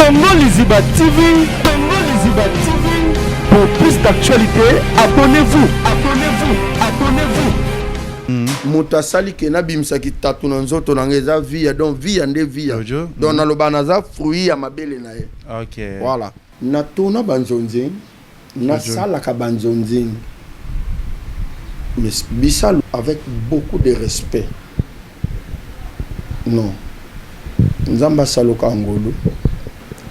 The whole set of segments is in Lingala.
Congo Liziba TV, Congo Liziba TV. Pour plus d'actualité, abonnez-vous, abonnez-vous, abonnez-vous. Mutasali kena bimsaki tatu na nzoto na ngeza via donc via nde via. Donc na lobana za fruit ya mabele na ye. OK. Voilà. Na tona banzonzi, na sala ka banzonzi. Mais bisal avec beaucoup de respect. Non. Nzamba saloka ngolo.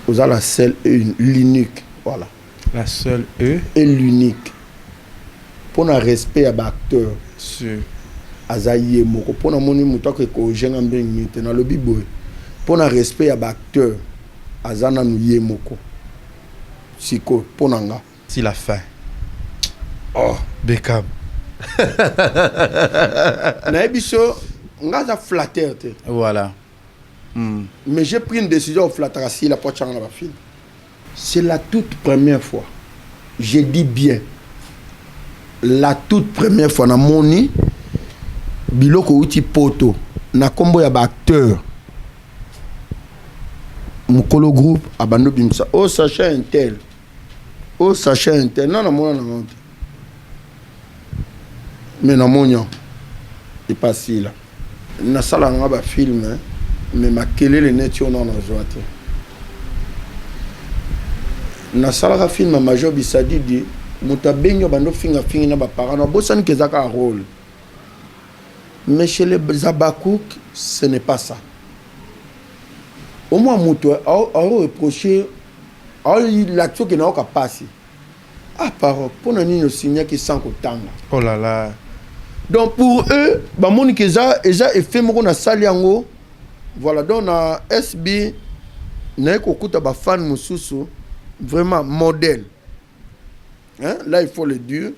Vous avez la seule et l'unique. Voilà. La seule E et l'unique. Pour un respect à l'acteur. Sûr. Azaye moko. Pour un moni mutako ko jenga mbeng na le bibo. Pour un respect à l'acteur. Azana nuye moko. Siko pour nanga. Si la fin. Oh, Beckham. Na ebiso ngaza flatteur. Voilà. Mais j'ai pris une décision au flatrasi la porte la film. C'est la toute première fois. Je dis bien. La toute première fois na moni biloko uti poto na kombo ya ba acteur. Mukolo groupe abando bimsa. Oh sachet intel. Oh sachet intel. Non na mona na monte. Mais na monyo. Et pas si là. Na sala nga ba film hein. Mais ma kelele net yo non joie te. Na sala film ma major bisadi di mutabenyo bando finga na ba parents na bosani kezaka rôle. Mais chez les Zabakouk, ce n'est pas ça. Au moins muto a reproché l'action qui n'a pas passé. Ah parole pour nani no signer qui sans kotanga. Oh là là. Donc pour eux, ba moni keza effet moko na sali yango. Voilà, donc na SB na kokuta ba fan mususu vraiment modèle. Hein? Là il faut le dire.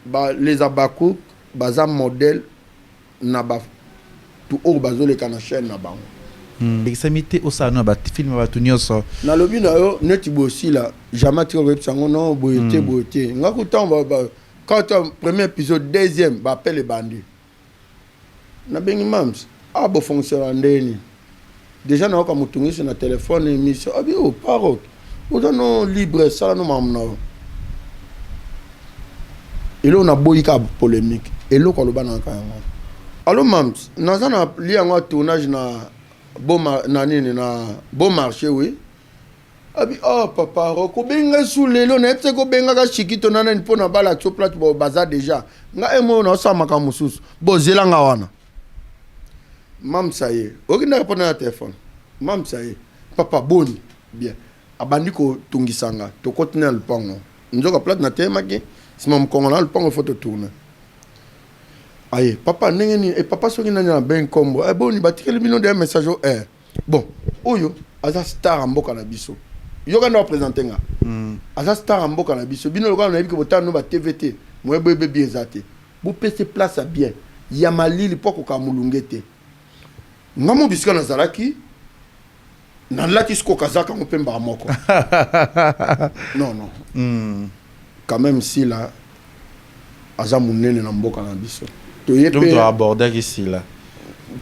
Ba les Abakouk baza modèle na ba tout au bazo le kana chaîne na bango. Examité au salon ba film ba tunyoso. Na lobi na yo neti bosi là, jamais tu web sango non boyete boyete. Ngakuta ba quand premier épisode deuxième ba appelle les bandits. Na bengi mams. Ah, bon fonctionnaire. Déjà, nous avons sur notre téléphone émission. Ah, bien, oh, parole. Nous avons libre, ça, nous avons. Et là, on a beau polémique. Et là, on a beau alors, mams, nous avons lié un tournage na bon marché, oui. Ah, bien, oh, papa, ko benga sous les lots, n'est-ce que benga ka chikito nana une pona bala choplat bo bazar déjà. Nga emo na sa makamusus. Bo zelanga wana. Mam ça y est, aucun n'a répondu à téléphone. Mam ça y est, papa boni, bien. Abandi ko tungisanga, to continuer le pango. Nous avons plate na témaki, si mam kongona le pango faut te tourner. Aïe, papa n'engeni et papa soki na na ben kombo. Eh boni batike le million de message au air. Bon, oyo, aza star en boka na biso. Yo ka na présenter nga. Aza star en boka na biso. Bino lokana na bi ko botano ba TVT. Mo bebe bien zate. Bu pese place bien. Ya malili poko ka mulungete. Ngamo bisika na zalaki na lati sko kazaka ngopemba moko. Non non. Quand même si là aza munene na mboka na biso. To yepe donc tu aborder ici là.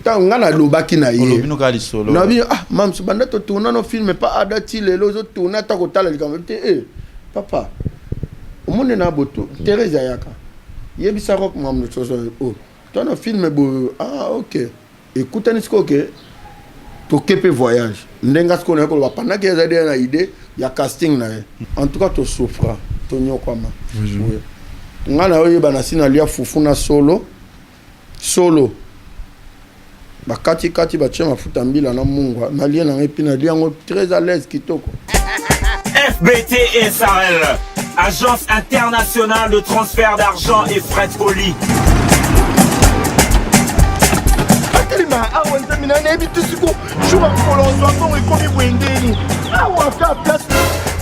Ta ngana lobaki na ye. Olobino ka li solo. Na bi ah mam so banda to tourna no film pas adati les autres tourna ta ko tala likambe te papa. Omone na boto Teresa yaka. Yebisa rock mam no choso oh. Toi no film bo ah OK. Écoute un discours que to kepe voyage ndenga ce qu'on a ko pendant que j'ai une idée il y a casting là en tout cas to souffra to nyokama oui ngana oyo bana sina lia fufuna solo bakati kati ba chema futa mbila na mungwa na lia na epina lia ngo très à l'aise kitoko. FBT SARL, Agence internationale de transfert d'argent et frais de colis. Awa nzamina na ebi tusiku shuba kolonzo ngo ikomi bwendeni awa ka place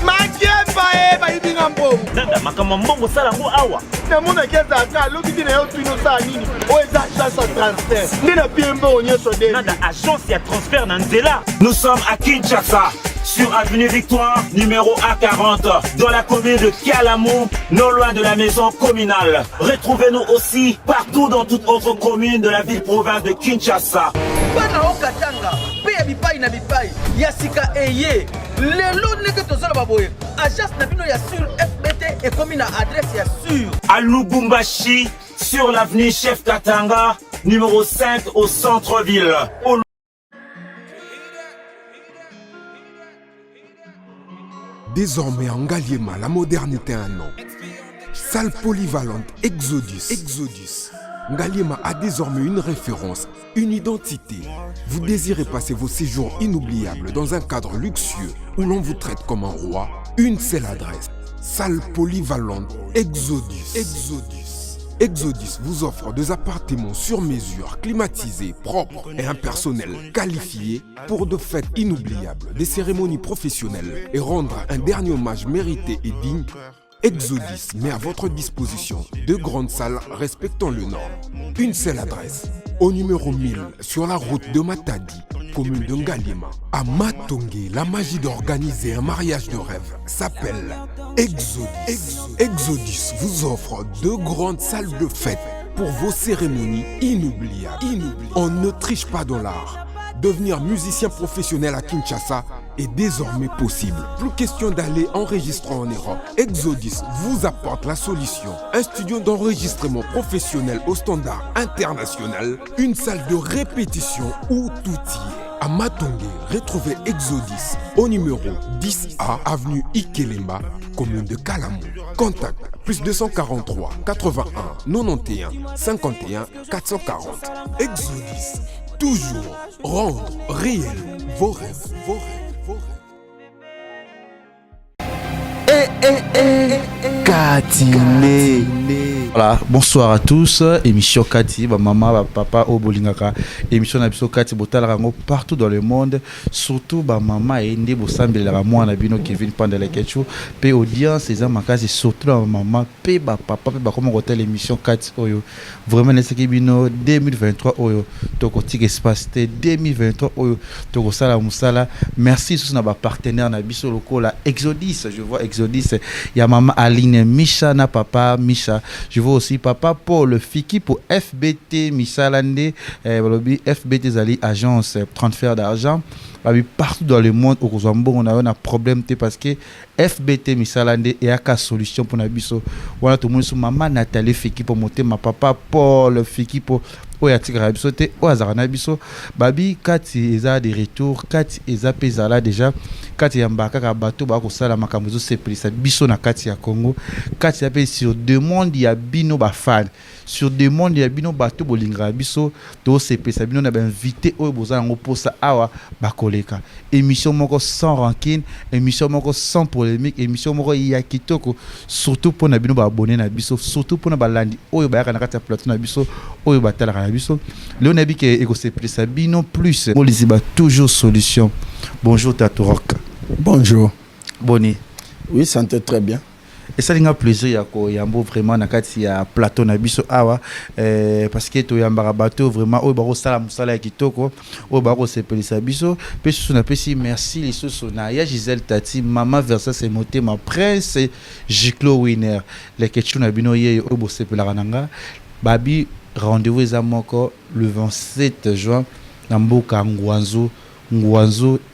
makiemba ba ibinga mbongo Nanda makama mbongo sala ngo awa na mona keza ka loki na yo tuino sa nini o eza chance de transfert ndina piemba onyeso de Nanda agence ya transfert na nzela. Nous sommes à Kinshasa sur avenue Victoire numéro A40 dans la commune de Kialamou, non loin de la maison communale. Retrouvez-nous aussi partout dans toute autre commune de la ville-province de Kinshasa. Bana okatanga, pe bipai na bipai, yasika eye. lelo ndenge tozala baboye agence na bino ya sur FBT ekomi na adresse ya sur à Lubumbashi sur l'avenue Chef Katanga numéro 5 au centre-ville. Désormais en Ngaliema, la modernité a un nom. Salle polyvalente Exodus. Ngaliema a désormais une référence, une identité. Vous désirez passer vos séjours inoubliables dans un cadre luxueux où l'on vous traite comme un roi? Une seule adresse. Salle polyvalente Exodus. Exodus vous offre des appartements sur mesure, climatisés, propres et un personnel qualifié pour de fêtes inoubliables, des cérémonies professionnelles et rendre un dernier hommage mérité et digne. Exodus met à votre disposition 2 grandes salles respectant le Nord. Une seule adresse, au numéro 1000 sur la route de Matadi, commune de Ngaliema. À Matongé, la magie d'organiser un mariage de rêve s'appelle Exodus. Exodus vous offre 2 grandes salles de fête pour vos cérémonies inoubliables. On ne triche pas dans l'art. Devenir musicien professionnel à Kinshasa est désormais possible. Plus question d'aller enregistrer en Europe. Exodus vous apporte la solution. Un studio d'enregistrement professionnel au standard international. Une salle de répétition où tout y est. À Matongé, retrouvez Exodus au numéro 10A, avenue Ikelemba, commune de Kalamou. Contact plus 243 81 91 51 440. Exodus, toujours rendre réel vos rêves. Katine. Voilà, bonsoir à tous. Émission Kati, maman, papa, Obolingaka. Émission Nabiso Kati, Botalrango partout dans le monde. Surtout, maman et Inde, Bosambi, la moi, Nabino, Kevin Pandela Ketchou. P audience, les amakasi, surtout la maman, P papa, comment on appelle l'émission Kati Oyo. Vraiment, les Sekibino 2023 Oyo. Toko Tik Espace 2023 Oyo. Toko Sala Moussala. Merci, sous nos partenaires Nabiso Loko, la Exodus. Je vois Exodus. Il y a maman Aline, Misha, na papa, Misha. Je vois aussi papa Paul Fiki pour FBT Missalande, FBT Zali agence transfert d'argent. Partout dans le monde au Kozambo on a un problème parce que FBT Missalande est à solution pour nabiso. Voilà tout le monde sur maman Nathalie Fiki pour monter ma papa Paul Fiki pour oya tigara biso te o azarana biso babi kati eza de retour kati eza pezala déjà kati ya mbaka ka bato ba ko sala makambo zo sepelisa biso na kati ya Congo kati ya pe sur demande ya bino ba fan sur demande ya bino bato bolinga biso to sepelisa bino na ba invité oyo bozala ngo posa awa ba koleka émission moko sans rancune émission moko sans polémique émission moko ya kitoko surtout pour na bino ba abonné na biso surtout pour na balandi oyo ba yaka na kati ya plateau na biso oyo batala Léon Nabi qui est Sabino plus Moliziba toujours solution. Bonjour Tatou Rock. Bonjour. Bonne. Oui, santé très bien. Et ça a plaisir yako yambo vraiment na kati ya plateau na biso awa parce que to yambara bateau vraiment o baro sala musala kitoko o baro sepelisa biso pe sous na pesi merci les sous na ya Gisèle Tati maman versa c'est moté ma prince Giclo winner les ketchu na bino ye o bo sepelaka nanga babi rendez-vous ezamoko le 27 juin na mboka Ngwanzo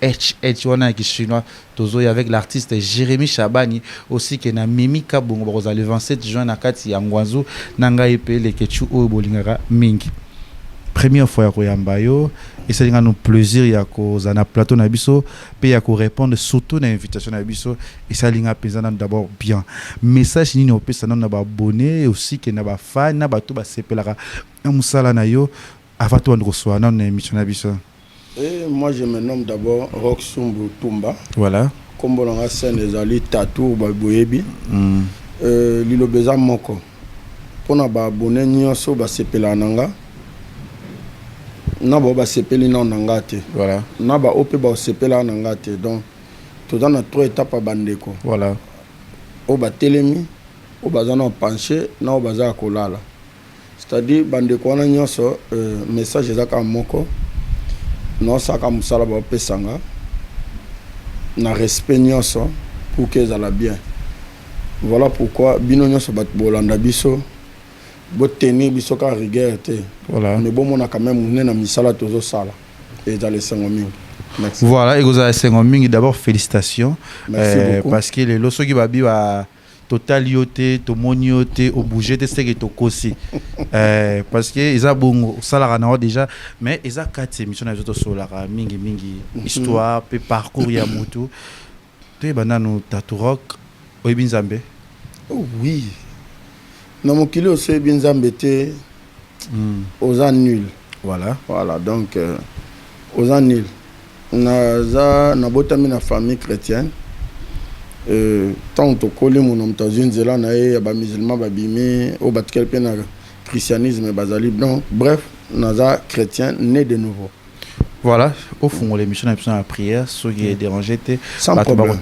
HH wana ki chinois tozo avec l'artiste Jérémy Chabani aussi qui na Mimi Kabongo bakoza le 27 juin na kati ya Ngwanzo nanga epé le ketchu o bolingaka mingi première fois ya koyamba yo et ça nous plaisir ya ko na plateau na biso pe ya ko répondre surtout na invitation na biso et ça linga pesana d'abord bien message ni no pesa na ba abonné aussi que na ba fan na ba to ba sepelaka musala na yo avant to recevoir na émission na biso. Et moi je me nomme d'abord Roxumbu Tumba. Voilà. Comme on a scène les ali tatou ba boyebi. Lilo beza moko. Pona ba abonné nyonso ba sepela nanga. Na ba sepeli na nanga te. Voilà. Na ba opé ba sepela nanga te. Donc tout dans notre étape à bandeko. Voilà. O ba telemi, o ba zana penché, na o ba za kolala. C'est-à-dire bandeko na nyonso message ezaka moko. Non saka musala ba pesanga. Na respect nyonso pour que ça la bien. Voilà pourquoi bino nyonso bat bolanda biso. Bo tenir biso ka rigueur te. Voilà. Mais bon on a quand même na misala tozo sala. Et dans les 5 minutes. Merci. Voilà, et vous avez 5 mingi d'abord félicitations. Merci beaucoup. Parce que les loso qui babi va total yoté, to monioté, au bouger de ce qui est au kosi. Parce que ils a bon salara na déjà, mais ils a 4 émissions na zoto solara mingi histoire, pe parcours ya moto. Tu banano taturok oibinzambe. Oh oui. Na mokili aussi binzambe te aux an nul. Voilà, donc aux an nul. Na botami na famille chrétienne. Tant que koli mon nom dans une zela na e ba musulman ba bimi au batkel pe na christianisme bazali donc bref naza chrétien né de nouveau. Voilà, au fond l'émission a la prière, ce qui est dérangé était sans problème.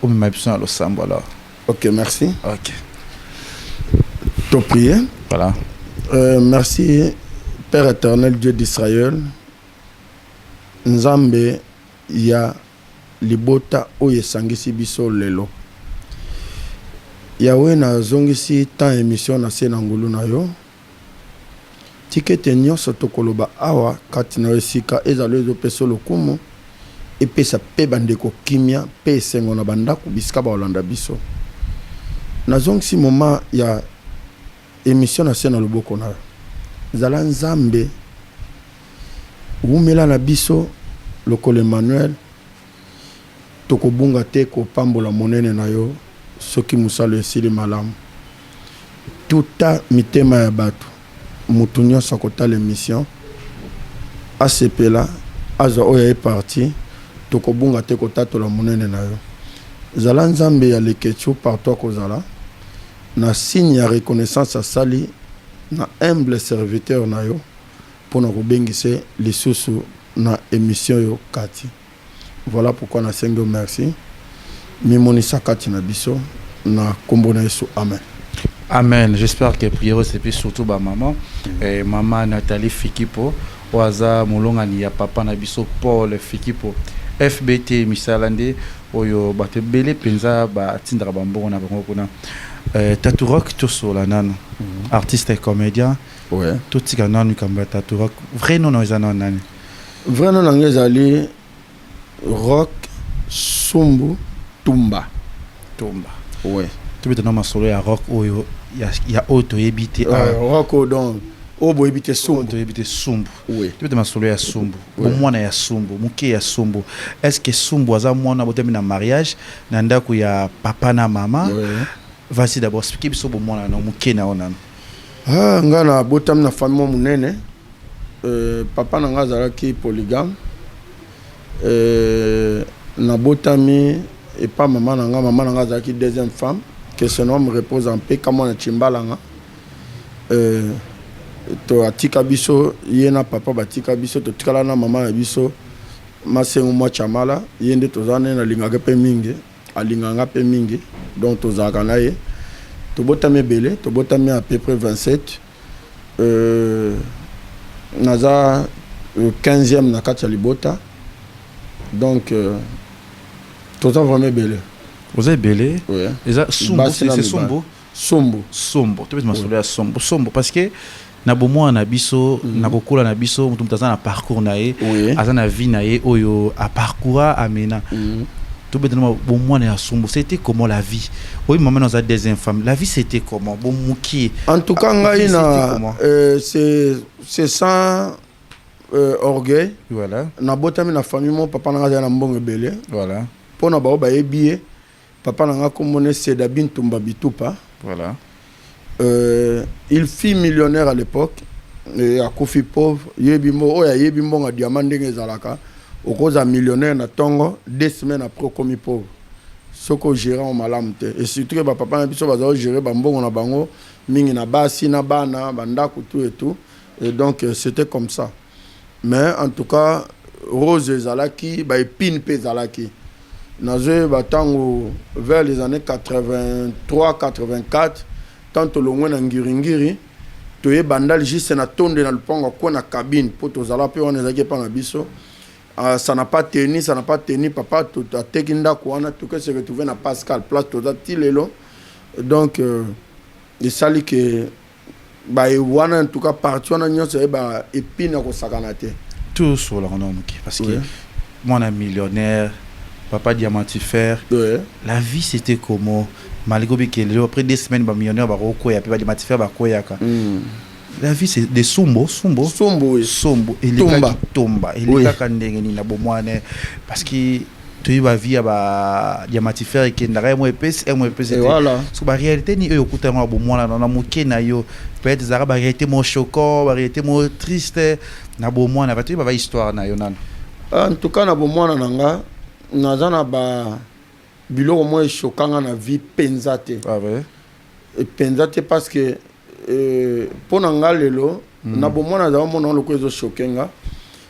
Au même besoin le sambo alors. OK, merci. OK. To prier. Voilà. Merci Père éternel Dieu d'Israël. Nzambe ya libota oyo esangisi biso lelo. Yawe na zongisi tant émission na se na ngulu na yo. Tikete nyonso tokoloba awa kati na esika ezalo ezopesa lokumu epesa pe bandeko kimia pe esengo na bandako bisika baolanda biso. Na zongisi moment ya émission na se na loboko na yo. Zala nzambe umela na biso lokolo Emmanuel tokobunga te kopambola monene na yo soki musalo esili malamu tuta mitema ya bato mutu nyonso akotala émission asepela azwa oyo parti tokobunga te kotatola monene na yo zala nzambe ya lekechu partout kozala na signe ya reconnaissance asali na humble serviteur na yo mpona kobengise lisusu na émission yo kati. Voilà pourquoi na sengo merci. Mimonisa kati na biso na kombo na Yesu. Amen. Amen. J'espère que prière c'est plus surtout ba maman et maman Nathalie Fikipo oaza molongani ya papa na biso Paul Fikipo FBT misalande oyo bate bele penza ba tindra bambongo na bango kuna Taturok tosola nana artiste et comédien. Ouais. Tout tika nanu kamba Taturok vrai nom ezana nani. Vrai nom ngezali Rock Sumbu Tumba. Ouais. Tu peux nommer solo ya rock oyo ya auto ebité rock donc obo ebité Sumbu. Auto ebité Sumbu. Oui. Tu peux nommer solo ya Sumbu. Bon mwana ya Sumbu, muke ya Sumbu. Est-ce que Sumbu aza mwana botemi na mariage na ndako ya papa na mama? Vas-y d'abord expliquer biso bon mwana na muke na onana. Ah ngana botami na famille munene. Papa na nga zalaki polygame. Na botami et pas maman nanga zaki deuxième femme que son homme repose en paix comme on a chimbalanga to atika biso yena papa batika biso to tikala na maman ya biso masengo mwa chamala yende tozane na lingaka pe mingi alinganga pe mingi donc tozaka na ye to botami belé to botami à peu près 27 naza 15e na kati ya libota. Donc, tout ça vraiment belé. Vous avez belé? Oui. Et ça, Sumbu, c'est Sumbu? Sumbu. Tu peux me soulever à Sumbu. Sumbu, parce que na bomo na biso, na kokola na biso, mutu mtaza na parcours na ye, aza na vie na ye, oyo a parcours amena. Tu peux te demander, bon moi na Sumbu, c'était comment la vie? Oui, maman nous a des infâmes. La vie c'était comment? Bon mouki. En tout cas, c'est sans orgueil. Voilà. Na botami na famille mon papa na na mbongo belé. Voilà. Pona ba ba ebié papa na komone Sedabin Tumba Bitupa. Voilà. Il fut millionnaire à l'époque et a kofi pauvre. Yebimo oya yebimo nga diamant ndenge zalaka. Okoza millionnaire na tongo 2 semaines après komi pauvre. Soko gérant malamte et surtout que papa na biso bazo gérer ba mbongo na bango mingi na basi na bana bandako tout et tout et donc c'était comme ça. Mais en tout cas, Rose Zalaki, Épine P Zalaki. Vers les années 83-84, tant que l'on a Ngiringiri, tu es bandal juste na tonde na lupango kwa na cabine pour to zala pe on ezaki pa na biso. Ça n'a pas tenu, papa tout a tekinda kwa na tout que se retrouver na Pascal place to tilelo. Donc il sali que wana en tout cas partout on a nyonso épine ko sakanate. Tout sur leur nom parce que moi un millionnaire, papa diamantifère. Ouais. La vie c'était comment? Malgré que après 2 semaines, bah millionnaire, bah rokoya, puis bah diamantifère, bah koyaka. La vie c'est des sombo. Sombo, oui. Sombo. Et les Tomba. gars qui tombent. Et les gars qui ndengeni na bomwane. Parce que tu as vie à diamantifère et qui n'a rien moins épaisse, Et voilà. So ba réalité ni eux écouter moi bomwana na moké na yo. Peut-être ça ba réalité mon choquant, ba réalité mon triste na bomwana va tu ba histoire na yo nan. En tout cas na bomwana nanga nazana ba biloko mo choquant na vie penzate. Ah ouais. Et penzate parce que pour nga lelo na bomwana za mo na ko ezo choquenga.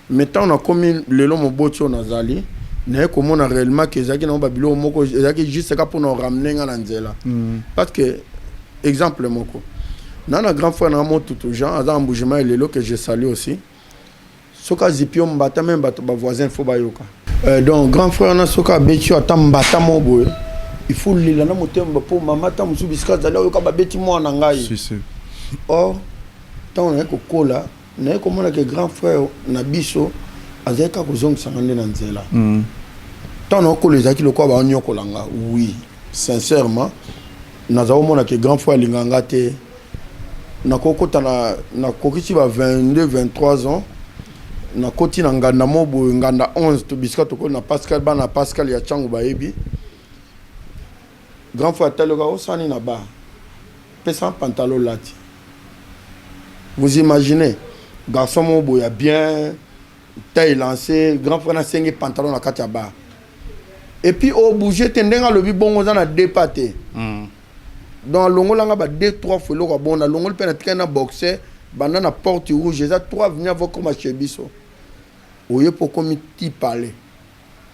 Mais tant on a commis lelo mo botio nazali na ko mona réellement que ezaki na ba biloko moko ezaki juste ka pour nous ramener nga na nzela. Parce que exemple moko nana grand frère na mo tout Jean aza embouchement lelo que je salue aussi. Soka zipio mbata même ba voisin faut ba yoka. Donc grand frère na soka betio atambata mo boye. Il faut lila na motemba pour mama ta musu biska zala yoka ba beti mo na ngai. Si. Or tant on a ko kola na ko mona que grand frère na biso azeka ko zong sangande na nzela. Tant on ko les aki le ko ba nyoko langa. Oui, sincèrement nazawo mona que grand frère linganga te na kokota na kokiti ba 22 23 ans na koti na nganda mobo nganda 11 to biska to ko na Pascal bana Pascal ya changu ba yebi grand frère taloka osani na ba pesa pantalon lati. Vous imaginez garçon mobo ya bien taille lancé grand frère na sengi pantalon na kati ya ba et puis au bouger tendenga lobi bongo za na dépaté. Dans l'ongol nga ba 2-3 fois lo bon na l'ongol pe na tika na boxer bana na porte rouge za 3 venir voir comme chebiso oye pour comme ti parler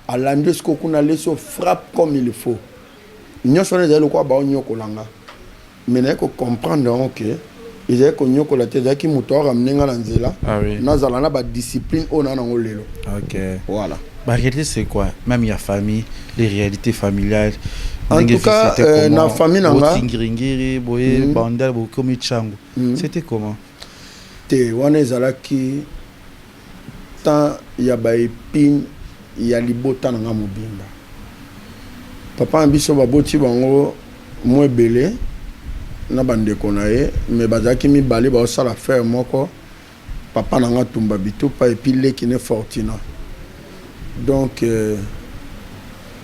à l'endroit ce qu'on a laissé frappe comme il faut nyo sone za lo kwa ba nyoko langa mais na ko comprendre que ils avaient ko nyoko la tête qui muto ramener na nzela. Ah oui. Na zala na ba discipline on na ngolelo. OK. Voilà. La réalité c'est quoi? Même il y a famille, les réalités familiales. En tout cas, na famille nanga Tingringiri, boye, bandal, bo komi changu. C'était comment? Te wana ezalaki tant ya ba épine ya libota na nga mobimba. Papa ambiso baboti bango mo ebele na bandeko na ye mais bazaki mibale ba osala faire moko papa na nga tumba bitupa et puis leki ne fortuna. Donc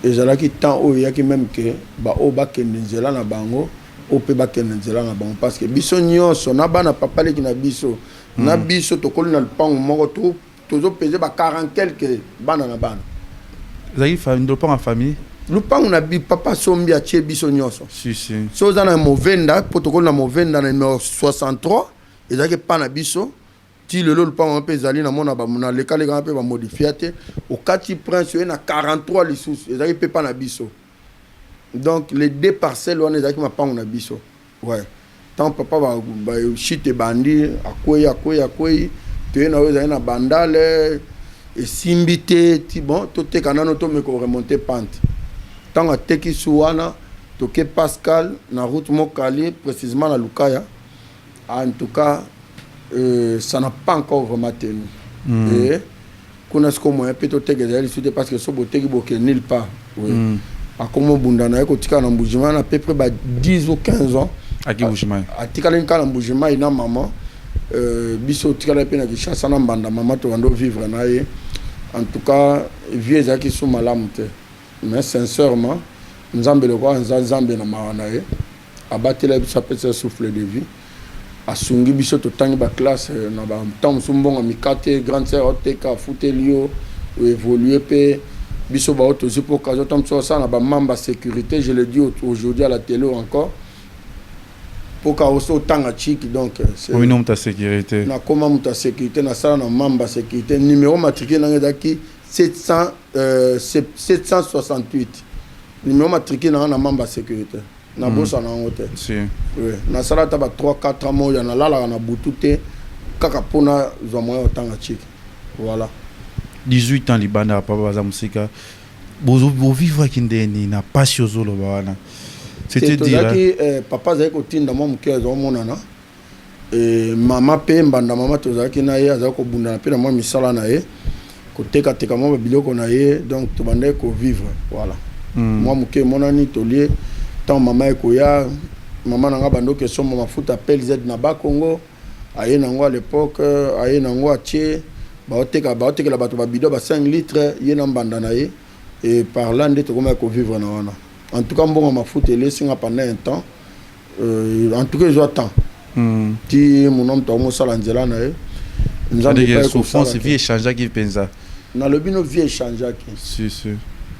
ezalaki tant oyo yaki même que ba o bakende nzela na bango o pe bakende nzela na bango parce que biso nyonso na bana papa leki na biso na biso tokoli na lupango moko tozo peser ba 40 quelques bana na bana. Zaki famille de pas en famille. Lupango na bi papa sombi a tie biso nyonso. Si. So za na movenda protocole na movenda na numéro 63 ezalaki pa na biso. Si le lot pas un peu zali na mona ba na le kale ga pe ba modifier te au kati prince na 43 les sous ezaki pe pa na biso. Donc les 2 parcelles on ezaki ma pa na biso. Ouais. Tant papa ba chite bandi akoyi te na ezali na bandale et simbité ti bon to te kanano to me ko remonter pente. Tant ateki suwana to ke Pascal na route Mokali précisément na Lukaya. En tout cas ça n'a pas encore vraiment tenu. Et qu'on a ce qu'on a peut-être que parce que ce beauté qui nulle part. Oui. À comment bundana ko tika na mbujima na peu près 10 ou 15 ans. À qui mbujima? À tika len kala mbujima ina maman biso tika la pena ki chassa na mbanda maman to ando vivre na ye. En tout cas vieux zaki sou malamu te. Mais sincèrement nzambe le kwa nzambe na mawana ye. Abatela biso peut souffle de vie. Asungi biso to tangi ba classe na ba temps sumbonga mikate grande sœur oteka futelio évoluer pe biso ba auto zipo kazo tam so ça na ba mamba sécurité je le dis aujourd'hui à la télé encore pour ka oso tanga chiki donc c'est oui non ta sécurité na comment ta sécurité na sala na mamba sécurité numéro matricule na ngaki 768 numéro matricule na mamba sécurité na bosa na ngote si oui na sala ta ba 3-4 ans mo ya na lala na butute kaka pona zo moyo tanga chiki voilà 18 ans libanda papa baza musika bozo vivre kindeni na passion zolo bana c'était dire papa zai ko tinda mo mke zo monana mama pe mbanda mama to zaki na ye azako bunda na pe na mo misala na ye koteka mwa biloko na ye donc tobandaki kovivre voilà moi moke monani tolie tant mama ekoya mama nanga bandoki esomba mafuta PLZ na bakongo aye nango à l'époque aye nango atie baotekela bato babido ba 5 litres ye na mbanda na ye et par là nde tokomaki kovivre na wana en tout cas mbongo mafuta elesinga pendant un temps en tout cas ezwa temps ti mon homme tomosala nzela na ye nzambe souffrance vie échangeaki mpenza nalobi no vie échangeaki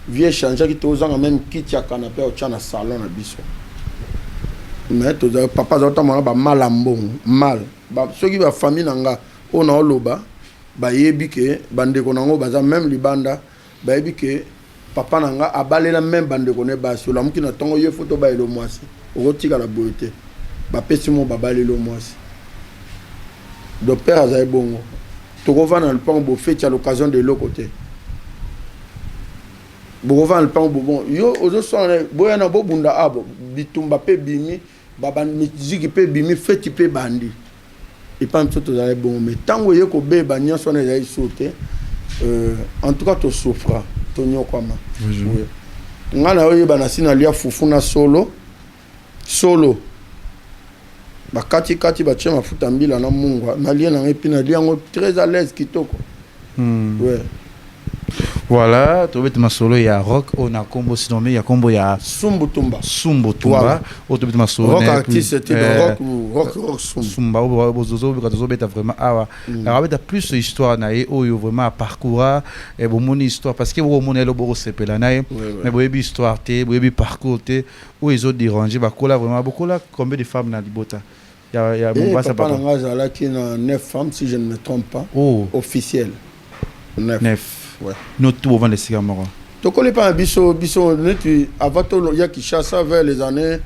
vie échangeaki tozanga même kiti ya canapé otya na salon na biso mais toza papa azotamona bamal ya mbongo mal soki bafamille na nga oyo na oloba bayebi ke bandeko nango baza même libanda bayebi ke papa na nga abalela même bandeko ne basi olamuki na ntongo ye foto bayelo mwasi okotikala boye te bapesi mo babalelo mwasi do père azali bongo tokovanda na lupango bofeti à l'occasion de eloko te bokovanda na lupango bobon yo ozosala boya na bobunda abo bitumba mpe bimi miziki mpe bimi feti mpe bandi epa biso tozali bongo mais ntango ye kobeba nyonso wana ezali so te en tout cas tosouffra tonyokwama ngai na oyeba na si nalia fufu na solo bakati batie mafuta mbila na mungwa nalie nango epi nalie yango très à l'aise kitoko ouais. Voilà, tu veux solo ya rock on a combo sinon ya combo ya Sumbutumba o tu veux solo rock artiste c'était rock Sumba bozozo bozozo beta vraiment awa avec plus histoire na e oyo vraiment parcours et bon mon histoire parce que bon mon elo bo sepela na mais bo histoire te bo parcours te ou ils ont dérangé ba kola vraiment beaucoup là combien de femmes na libota il y a mon papa na ngazala qui na 9 femmes si je ne me trompe pas officiel 9 ouais. Nous tout avant les cigares. Tu connais pas biso avant tout il y a Kinshasa vers les années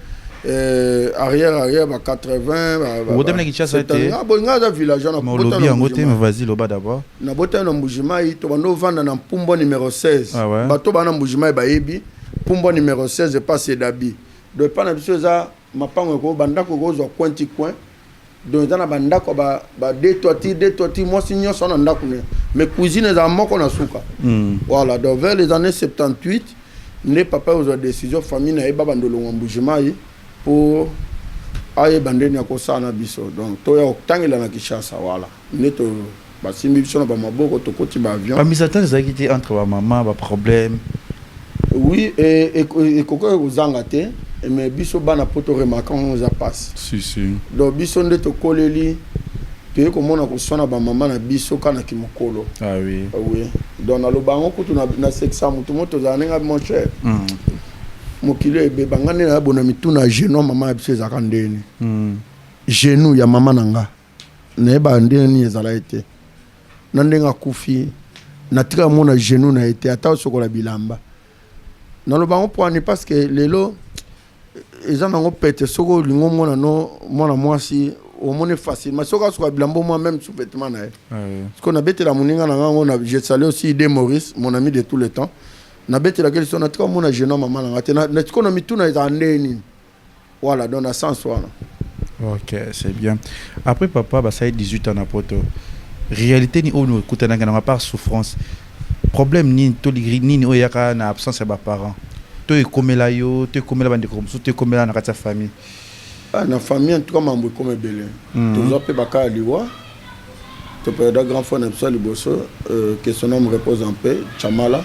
arrière 80 vous demandez Kinshasa était bonga village na lobby en côté mais vas-y loba d'abord na bota na Mbujimai to bando vanda na Pumbo numéro 16 bato bana Mbujimai bayebi Pumbo numéro 16 passe d'abi de pas na biso za mapango ko banda ko zo coin donc dans la bandako ba deux toiti moi signons son ndako mais cousine za moko na suka voilà donc vers les années 78 ne papa aux décision famille na eba bandolo Mbujimai pour aye bandeni akosa na biso donc to ya oktangela na Kinshasa voilà neto basimbi biso na ba maboko to koti ba avion amisatan za kiti entre ba maman ba problème oui et koko kozanga te mais biso bana poto remarquant on za passe si donc biso nde to koleli te ko mona ko sona ba mama na biso kana ki mokolo oui donc na lobango kutu na sexa mutu moto za nenga mon cher mokilo ebe bangane na bona mituna genou mama ya biso za kandeni genou ya mama nanga ne ba ndeni ezala ete na ndenga kufi na tika mona genou na ete ata sokola bilamba na lobango poani parce que lelo ils ont pété soko lingo mona mwasi au monde facile mais soko soit bilambo moi même sous vêtement na parce qu'on a bêté la moninga na on a j'ai salué aussi Idé Maurice mon ami de tout le temps na bêté la quelle son a trop mon jeune maman na tu connais tout na ndeni voilà dans la sens voilà OK c'est bien après papa bah ça 18 ans na poto réalité ni on écoutana na pas souffrance problème ni to ni oyaka na absence de parents tu es comme là yo tu es comme là bande comme tu es comme là na ta famille na famille en tout cas mambo comme belé tous peu baka liwa tu peux da grand frère na liboso que son nom repose en paix Chamala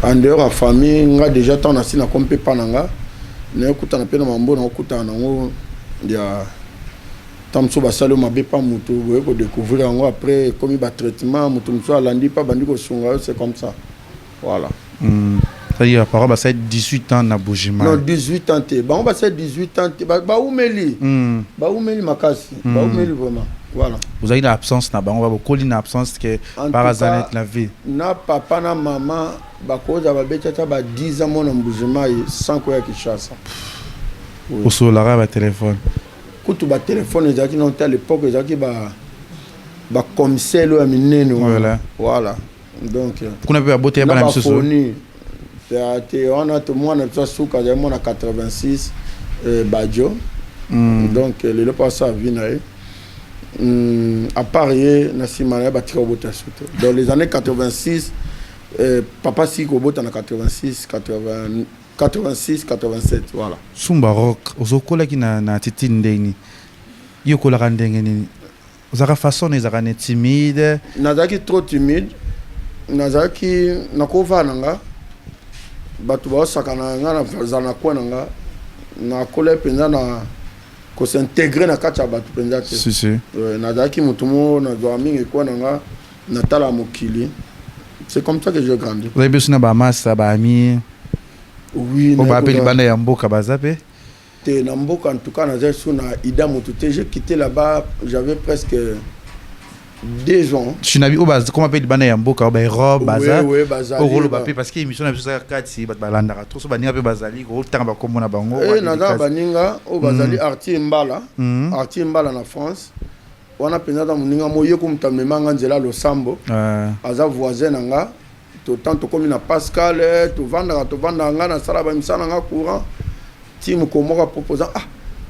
en dehors la famille nga déjà tant na sina comme pe pananga na okuta na pe na mambo na okuta na ngo ya tamso basalo mabe pa mutu boye ko découvrir yango après comme ba traitement mutu mso alandi pa bandi ko sunga c'est comme ça voilà ça y est par ça 18 ans na Mbujimai non 18 ans te ba on va 18 ans te ba umeli makasi ba umeli vraiment voilà vous avez une absence na ba on va beaucoup une absence que par hasard la vie na papa na maman ba ko za ba betata ba 10 ans na Mbujimai sans ko ya Kinshasa au solara ba téléphone kutu ba téléphone ezaki non à l'époque ezaki ba commissaire lo minene voilà donc kuna pe bote ba na biso on a tout moi na suka ya moi na 86 Badjo donc le passé à Vinae À part Nassimana Batika Obota Soto. Dans les années 86, Papa Siko Obota en 86, 87, voilà. Sumba rock, ozokola ki na titi ndeni. Yokola kandenge nini. Ozaka façon ezaka ne timide. Nazaki trop timide. Nazaki nakova nanga. Batu ba sakana nga na zana kwa nanga. Na kola penza na ko s'intégrer na kati ya batu penza te. Si. Nazaki mutumo na zo mingi kwa nanga na tala mokili. C'est comme ça que j'ai grandi. Vous avez besoin ba massa ba ami. Oui, on va appeler banda ya mboka bazape. Te na mboka en tout cas na na ida motute, j'ai quitté là-bas, j'avais presque 2 ans. Shinabi oba comment appelle banda ya mboka ba robe baza. Oui, bazali. Orolo ba parce que émission na biso sa kati ba balandaka to so baninga pe bazali ko tanga ba komona bango. Na baninga o bazali Arti Mbala. Arti Mbala na France. Wana penza da muninga moye ko mutamemanga nzela losambo. Aza voisin nga. Tant comme na Pascal, to vanda nga na sala ba misana nga courant. Ti mu komoka proposant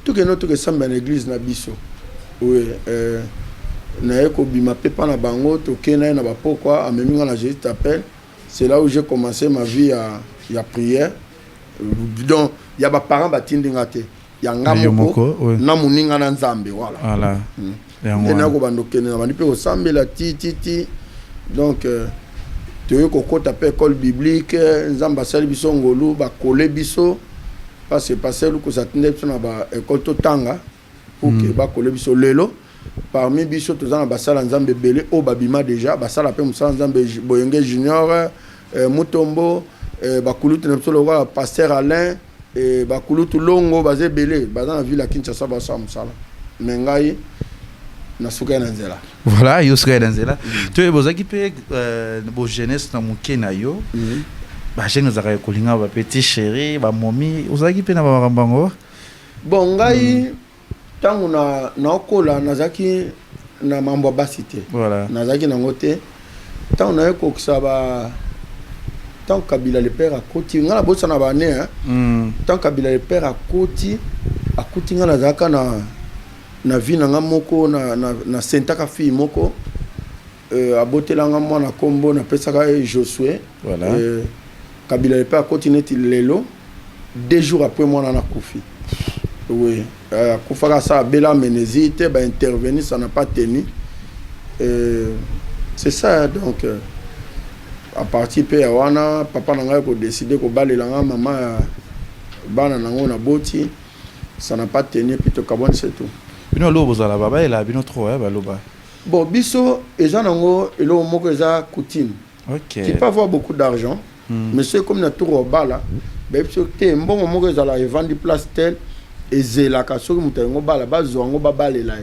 tout que notre semble en église na biso. Oui, na eko bima pepa na bango to kena na ba pourquoi ameminga na Jésus t'appelle. C'est là où j'ai commencé ma vie à prière. Donc il y a ba parents batindinga te. Ya ngamoko na muninga na nzambe voilà. Voilà. Na ko bando kena na bandi pe osambela ti. Donc tu kokota pe école biblique nzamba sali biso ngolu ba kole biso parce que passer lu ko satinde biso na ba école totanga pour que ba kole biso lelo parmi biso tozana ba sala nzambe belé o babima déjà ba sala pe musala nzambe boyenge junior mutombo ba kulutu na biso le pasteur Alain et ba kulutu longo bazé belé bazana ville à Kinshasa ba sa musala mengai na suka na nzela. Voilà, yo suka na nzela. Tu es bozaki pe bo jeunesse na muke na yo. Ba jeune zaka kolinga ba petit chéri, ba momi, ozaki pe na ba makambango. Bon ngai tangu na okola nazaki na mambo basité. Voilà. Nazaki na ngote. Tangu na ko kusaba tant Kabila le père à Koti ngala bossa na ba né tant Kabila le père à Koti ngala zaka na vie na moko na sentaka fille moko abotela mwana kombo na pesaka Josué voilà Kabila le père continuer lelo 2 jours après mwana na kufi oui kufaka ça bela menezite ba intervenir ça n'a pas tenu c'est ça donc à partir pe wana papa nanga ko décider ko balela maman bana nango na boti ça n'a pas tenu puis to kabone c'est tout. Bino lobo za la baba ela bino trop baloba. Bon biso eza nango elo moko eza coutume. OK. Tu peux avoir beaucoup d'argent mais c'est comme na tour au bala ba biso te mbongo moko eza la vendre place tel ezela ka soki mutango bala bazo ngo babalela.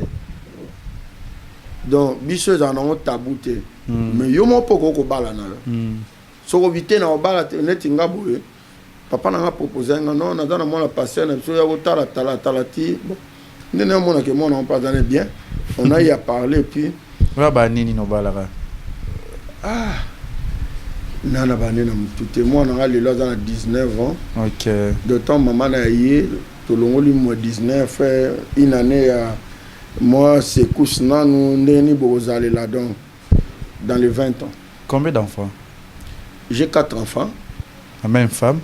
Donc biso eza nango tabou te. Mais yo mo poko ko bala na yo. Soko vite na bala te neti ngaboye. Papa n'a proposé non na dans mon passer na biso ya kotala talati bon. Nous n'avons pas donné bien. On a y à parler puis. Voilà, nini no balara. Nana banana tout moi on a les là dans 19 ans. OK. De temps maman a eu tout le monde moi 19 une année moi c'est cousin nous n'eni bozale là dans les 20 ans. Combien d'enfants? J'ai 4 enfants. La même femme?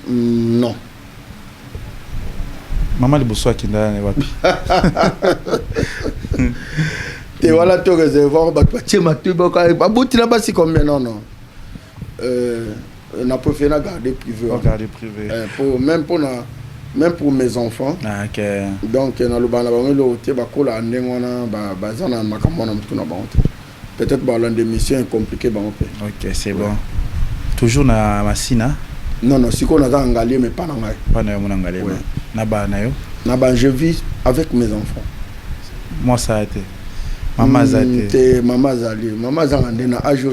Non. Maman le bosso qui n'a pas wapi. Et voilà tout réservoir bah tu m'as tout bah bouti là bas c'est combien non on a préféré garder privé. Garder privé. Même pour mes enfants. Ah OK. Donc na lo bana ba ngelo te ba kola ndengona ba zana makamona mutuna ba honte. Peut-être ba l'un des missions compliqué ba on fait. OK, c'est bon. Toujours na masina. Non, si qu'on a dans Ngalé, mais pas dans Ngalé. Pas dans Ngalé. Oui. Naba, je vis avec mes enfants. Moi, ça a été. Maman Zate. Maman Zali. Maman Zandé na ajo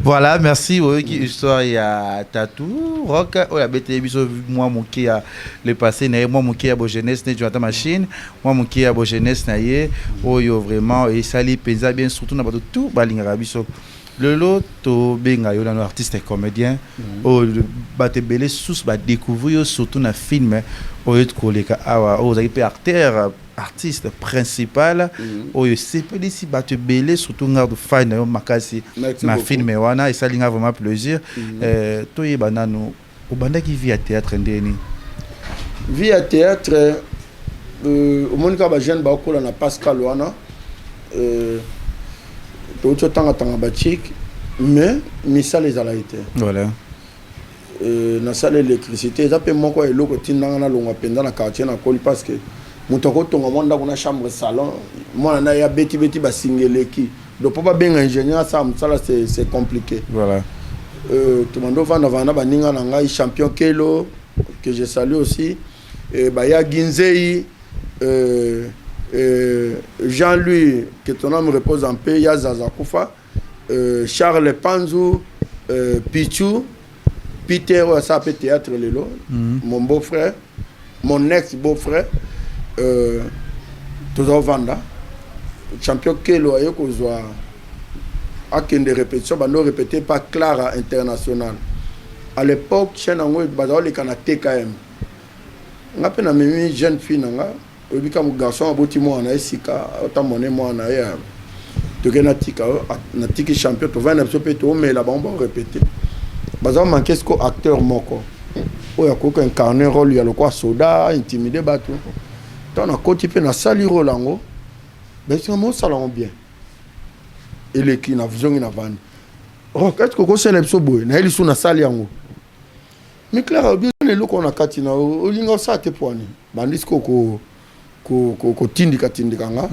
Voilà, merci. Qui histoire il y a Tatou, Rock, a bêté biso moi mon qui a le passé na moi mon qui a bo jeunesse né Jonathan Machine, moi mon qui a bo jeunesse na yé, yo vraiment et sali penza bien surtout na tout balinga biso. Le lot to benga yo na artiste et comédien baté belé sous ba découvrir surtout na film o yet koleka awa o za pe acteur artiste principal oyo sepelisi bato ebele surtout ngar de fan na yo makasi na film wana esalinga vraiment plaisir toyeba nanu obandaki vie ya théâtre ndeni vie ya théâtre omonika bajeune bakola na Pascal wana touti otanga bachike mais misala ezalaki te voilà nasala électricité eza mpe moko eloko tindanga nalongwa mpenza na quartier na koli parce que moto akotonga mwa ndako na chambre salon mwana na ye abeti basingeleki donc mpo babenga ingénieur asala mosala c'est compliqué voilà tomando vanda baninga na ngai champion Kelo que je salue aussi baya Ginzei Jean-Louis que ton âme repose en paix Yazaza Koufa Charles Panzou Pichou Peter ça peut théâtre lelo mon beau-frère mon ex-beau-frère toujours vanda champion Kelo ayo kozwa akende répétition bando répété par Clara International à l'époque chaîne ngo bazao le kana TKM ngape na mimi jeune fille nanga obika mu garçon aboti mwana esika otamone mwana ya tokena tika na tiki champion to vana so pe to mais la bomba répété bazao manquer ce acteur moko oya ko incarner rôle ya lokwa soda intimider batu tant na koti pe na sali rôle ngo ben c'est un salon bien et les qui na vision na vani oh qu'est-ce que c'est le boy na elisu na sali yango mais clair bien le loko na kati na olinga sa te poani bandisco ko tindika nga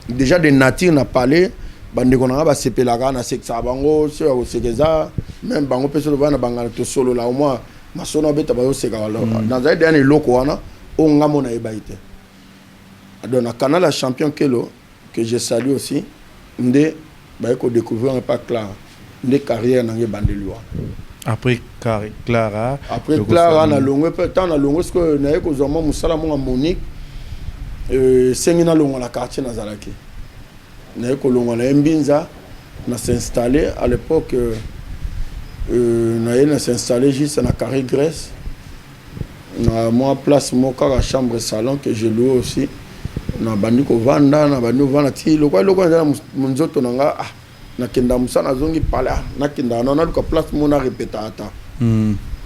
déjà de nature na parler bandeko na ba sepelaka na sexa bango so ko sekeza même bango peso le bana bangala to solo la au moins masono beta ba yo seka wala dans un dernier loko wana o ngamo na ebaite adona canal la champion Kelo que je salue aussi ndé ba ko découvrir pas Clara ndé carrière na ngebandeliwa après Clara na longo peu temps na longo ce que na ko zoma musala mo Monique sengi na longo la quartier na zalaki na ko longo na Mbinza na s'installer à l'époque na s'installer juste na carré Grèce na moi place mo ka chambre salon que je loue aussi na bandiko vanda na bandiko vanda ti lokwa na munzoto nanga na kenda musana zongi pala na kenda na luka place mo na répéta ata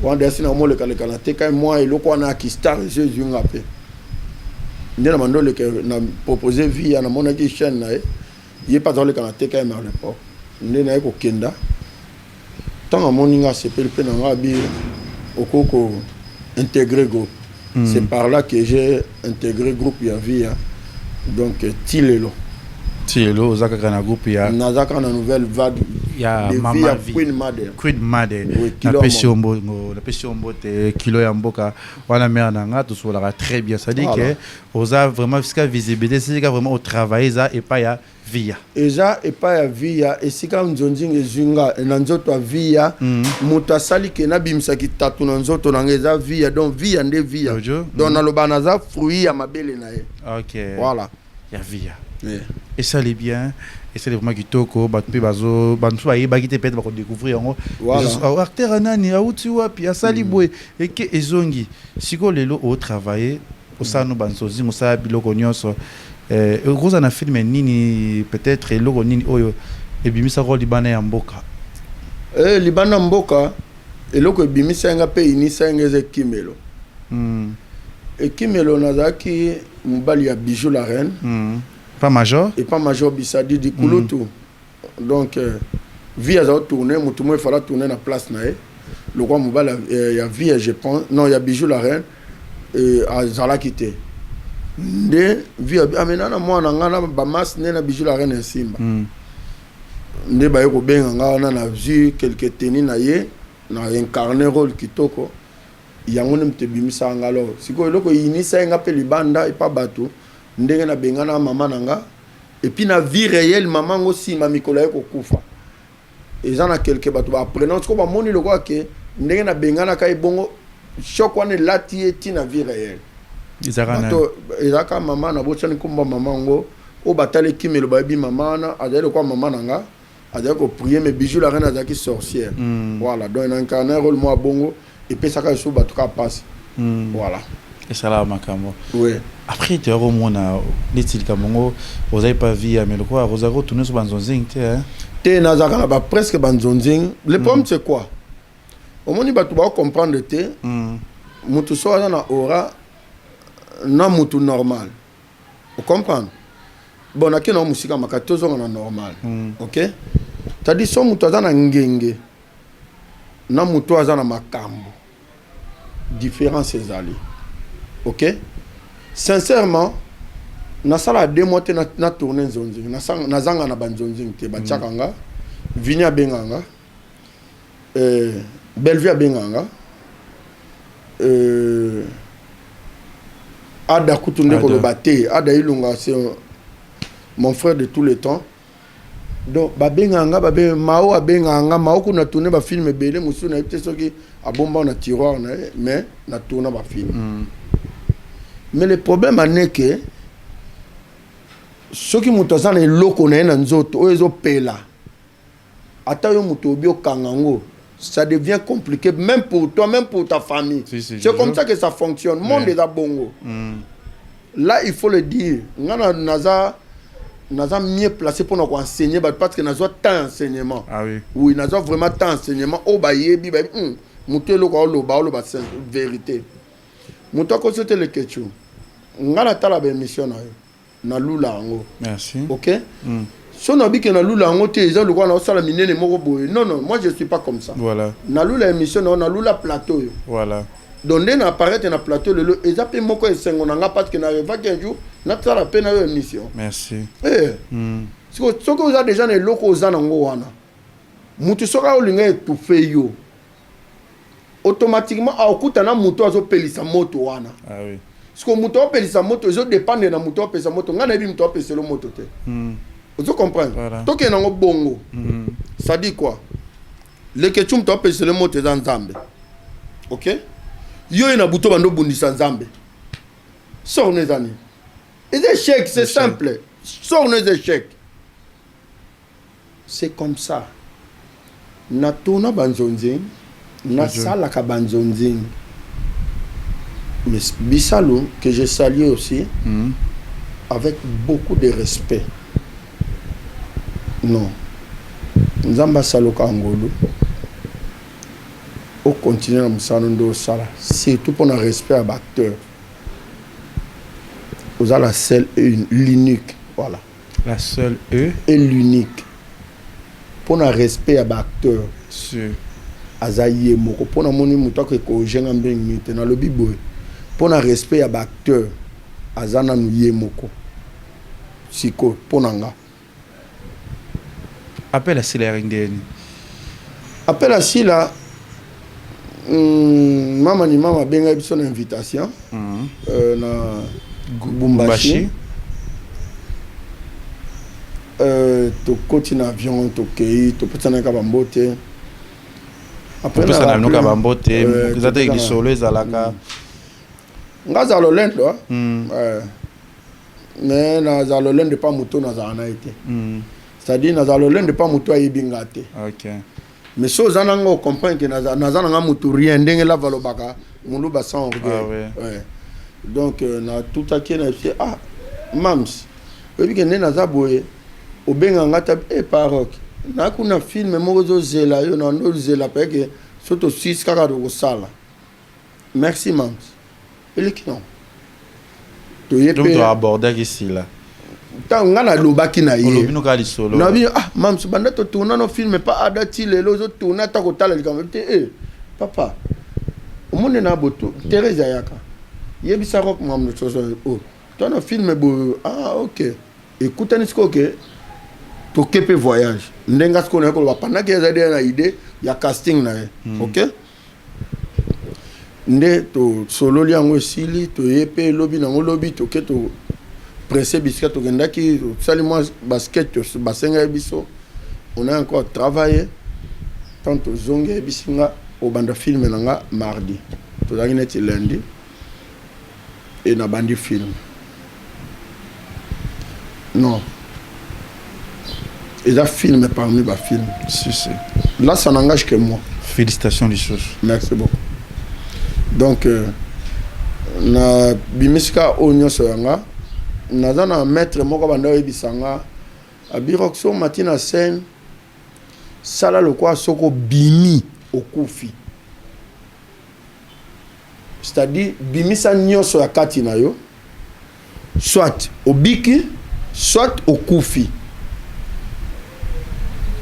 wanda sina mo le kala te kai moi lokwa na ki star Jésus ngape ndena mandole que na proposer vie na mona ki chaîne na ye pas dans le kala te kai ma l'époque ndena ko kenda tant moninga sepel pe na ngabi okoko intégrer groupe c'est par là que j'ai intégré groupe ya vie donc Tilelo zaka na groupe ya nazaka na nouvelle vague ya mama Queen Mother na pesiombo te kilo ya mboka wana mère nanga to sola très bien ça dit que oza vraiment fiscal visibilité c'est vraiment au travail ça et pas ya via eza et pas ya via et sika nzonzinga ezunga na nzoto via muta sali ke na bimisa kitatu na nzoto na ngeza via donc via nde via donc na lobana za fruit ya mabele na ye OK voilà ya via et ça les bien et c'est vraiment kitoko batpe bazo bantu ba yebaki te peut-être ba ko découvrir ngo acteur nani auti wapi asali boy et que ezongi siko lelo au travailler au sano bansozi musa biloko nyonso rosa na film nini peut-être eloko nini oyo ebimisa ko libana ya mboka libana mboka eloko ebimisa nga pe inisa ngeze Kimelo et Kimelo nazaki mobali ya Bijou la reine pas major et pas major Bissadi di Kulutu donc via za tourner mutumo fala tourner na place na le roi mobile ya via je pense non ya Bijou la reine et azala quitté nde via amena na mwana ngana ba mas ne na Bijou la reine Simba nde ba ko benga ngana na vu quelques tenis na ye na incarner rôle kitoko yango ne mte bimisa ngalo siko loko inisa nga pe libanda et pas bateau ndenge na bengana mama nanga et puis na vie réelle maman aussi ma mikolo ko kufa eza na quelque bato ba prenant ko ba moni loko ke ndenge na bengana kai bongo choc wana lati eti na vie réelle ezaka mama na botsani kumba mama ngo o batale Kimelo ba bi mama na azali ko mama nanga azali ko prier mais Bijou la reine azaki sorcière voilà donc un incarner rôle moi bongo et puis ça ka sou bato ka passe voilà Et ça là makambo. Oui. Après tu as au moins les titres kamongo, vous avez pas vu mais le quoi, vous avez retourné sur banzonzing hein. Te nazaka na ba presque banzonzing. Le problème c'est quoi? Au moins ba tu vas comprendre te. Mutu so na aura na mutu normal. Vous comprenez? Bon, na kena musika makatozo na normal. OK? Tadi so mutu azana ngenge. Na mutu azana makambo. Différence ezali. OK? Sincèrement, na sala 2 mois te na tourner nzonzi. Na zanga na banzonzi te ba tchakanga. Vinya benganga. Bellevue benganga. Ada kutunde ko bate, Ada ilunga c'est mon frère de tous les temps. Donc ba benganga ba be mao abenganga mao kuna tourner ba film belé musu na ite soki abomba na tiroir na mais na tourner ba film. Mais le problème est que ceux qui mutu azana eloko na na nzoto oyo pela ata yo mutu obi okangango ça devient compliqué même pour toi même pour ta famille. C'est comme ça que ça fonctionne. Monde est à bongo. Là il faut le dire ngana naza mieux placé pour nous enseigner parce que naza tant enseignement. Ah oui. Oui, naza vraiment tant enseignement o ba yebi ba mutu eloko lo ba vérité. Mutu ko c'était le question. Ngana tala ba émission na lula ngo. Merci. OK? Si on a dit que na lula ngo te ils le quoi na sala minene moko boye. Non, moi je suis pas comme ça. Voilà. Na lula émission na lula plateau. Voilà. Donc na apparaître na plateau le ezape moko esengo na nga parce que na va qu'un jour na sala pe na émission. Merci. Ce que vous avez déjà les locaux za nango wana. Mutu soka olinga étouffé yo. Automatiquement a okuta na mutu azo pelisa moto wana. Ah oui. Parce que mutu pelisa moto zo dépendre na mutu pelisa moto ngana bi mutu pelisa le moto te. Vous comprenez? Voilà. Toke nango bongo. Ça dit quoi? Le ketchum to pelisa le moto za nzambe. OK? Yo ina buto bando bundisa nzambe. Sors les amis. Et des échecs, c'est simple. Sors les échecs. C'est comme ça. Na tona banzonzing, na sala ka banzonzing. Mais Bissalo, que je salue aussi, avec beaucoup de respect. Non. Nzamba saloka angolo. Au continent Moussanondo Sala. Surtout pour le respect à l'acteur. Vous avez la seule et l'unique. Voilà. La seule et l'unique. Pour le respect à l'acteur. Sûr. Azaïe Moko. Pour le moni mouta que j'ai dans le biboy. Pour le respect à l'acteur. Azana Nouye Moko. Siko. Pour nanga. Appelle à Sila Ringdeni. Appelle à Sila. Mama ni mama benga son invitation. Na Bumbashi. To koti na avion to kei to petana ka bambote. Après na avion ka bambote, zate ki solo ezalaka. Ngaza lolendo. Mais na za lolendo pas moto na za na été. C'est-à-dire na za lolendo pas moto ayibinga te. OK. Mais si vous avez compris que nous avons rien, nous avons fait sans orgueil. Donc, nous avons tout à fait ah, Mams, vous avez nous avons au Benganga, et paroque. Nous avons un film, nous avons zéla, nous avons zéla, surtout 6 carats de salle. Merci, Mams. Et les clients. Donc, tu as abordé ici, là. Tant ngana lobaki na ye bino ka lisolo na bi ah mam so banda to tourna no film pas adati les autres tourna ta ko tala comme papa omone na boto Teresa yaka yebisa rock mam no chose oh ton film bo ah OK écoute ni sko que to kepe voyage ndenga sko na ko ba pendant que za na idée ya casting na OK nde to solo liango sili to yepe lobi na lobi to ke to pressé biscuit au Gendaki, salement basket, basenga biso. On a encore travaillé. Tant au Zongue bisinga au bande film nanga mardi. Tout ça est lundi. Et na bandi film. Non. Et là film parmi les films. Si. Là ça n'engage que moi. Félicitations les choses. Merci beaucoup. Donc na bimisika oyo nyonso yanga naza na maître moko banda oyebisanga abirokso mati na scène sala lokwa soko bimi okufi, c'est-à-dire bimisa nyonso ya kati na yo soit obiki soit okufi.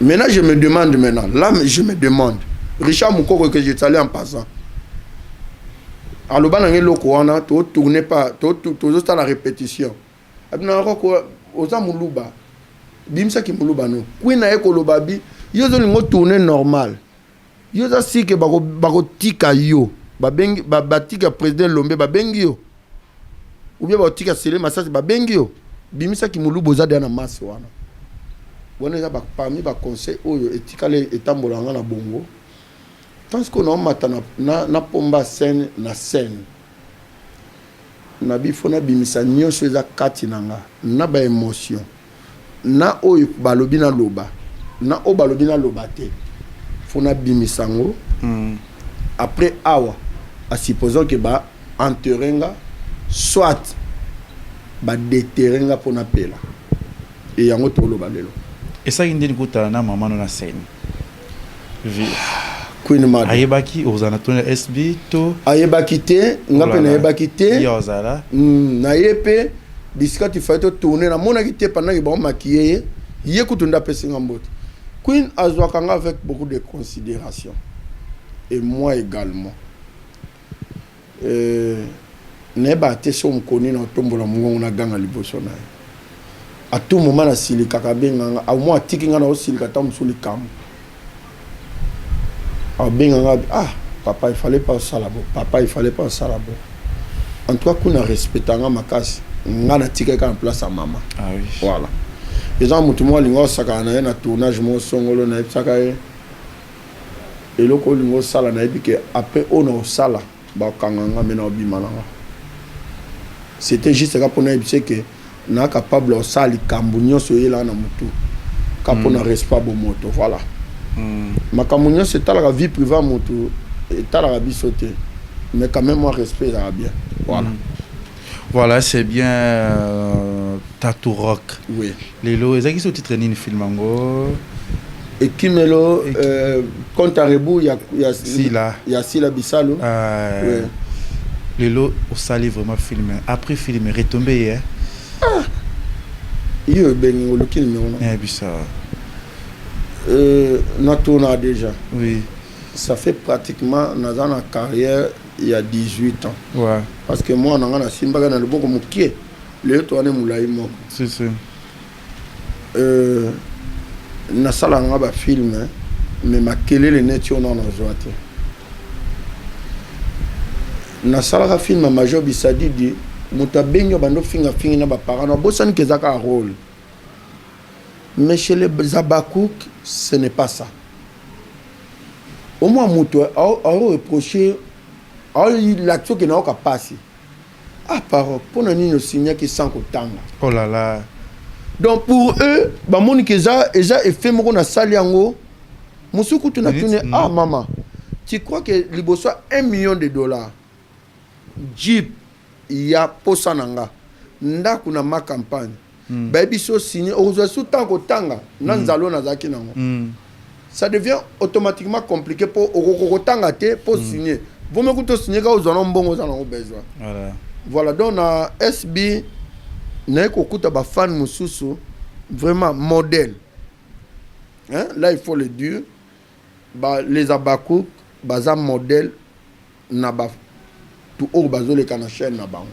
Maintenant je me demande là je me demande Richard Moukoko que j'ai salé en passant aloba na ngeloko wana to tourner pas to ça la répétition abina roko oza muluba bimsa ki muluba no kwina eko lobabi yo zo lingo tourner normal yo za sike bako tika yo babengi batika président Lombe babengi yo ou bien batika Sele Masasi babengi yo bimsa ki muluba za na masse wana wana za parmi ba conseil oyo etikale etambolanga na bongo. Tant qu'on a maintenant na pomba scène na scène na bifona bimisa nyonso eza kati nanga na ba émotion na oyo balobi na loba na o balobi na loba te fona bimisango après awa à supposons que ba enterrenga soit ba déterrenga pona pela et yango to loba lelo et ça indeni kutana na mama na scène ayebaki ozana tona SB to ayebaki te ngape na ayebaki te yozala na yepe bisika tu fais to tourner na mona ki te pendant que bon maquiller ye kutunda pesinga mbote Queen azwakanga avec beaucoup de considération et moi également neba te so mkoni na tombola mungu na ganga liboso na à tout moment na silika kabenga au moins tikinga na osilika tamsuli kam. Papa, il fallait pas ça là-bas. Papa, il fallait pas ça là-bas. En tout cas, qu'on a respecté ma casse, on a tiré en place à maman. Ah oui. Voilà. Les gens m'ont dit que ça a tournage, mon son, on a ça et le colingo sala na que après on a sala, bah kanganga mena bimalanga. C'était juste ça pour nous dire que na capable de sali kambunyo soyez là na mutu. Quand on a respect bon moto, voilà. Makamunyo c'est la vie privée à moto et la vie sautée mais quand même moi respect ça va bien voilà voilà c'est bien Tattoo Rock oui les lots ils ont titre ni film ango et Kimelo compte à rebout il y a Sila Bissalo oui les lots au sali vraiment filmé après film retombé hein il ben le film bizarre on tourné déjà. Oui. Ça fait pratiquement dans ma carrière il y a 18 ans. Ouais. Parce que moi, on a Simba dans le bon comme qui est. Le tourné moulay mo. C'est ça. Na sala ngaba film mais ma kelele net on en joie. Na sala film major bisadi di mutabenyo bando finga na ba parents bosani kezaka rôle. Mais chez les Zabakouk, ce n'est pas ça. Au moins, Moutou a reproché l'action qui n'a pas passé. Ah, par pour nous signer qui sans kotanga. Oh là là. Donc pour eux, bah mon keza et fait mon na saliango. Moussoukou tu n'as tourné. Ah maman, tu crois que liboso $1 million Jeep, il y a posananga. Ndaku na ma campagne. Baby so signé aujourd'hui tant kotanga nanzalo nazaki nango. Ça devient automatiquement compliqué pour okokotanga te pour signer. Vous me coûtez signer quand vous en avez besoin. Voilà donc na SB na ekokuta ba fan mususu vraiment modèle. Hein? Là il faut le dire. Bah les Abakouk baza modèle na ba tout au bazole kana chaîne na bango.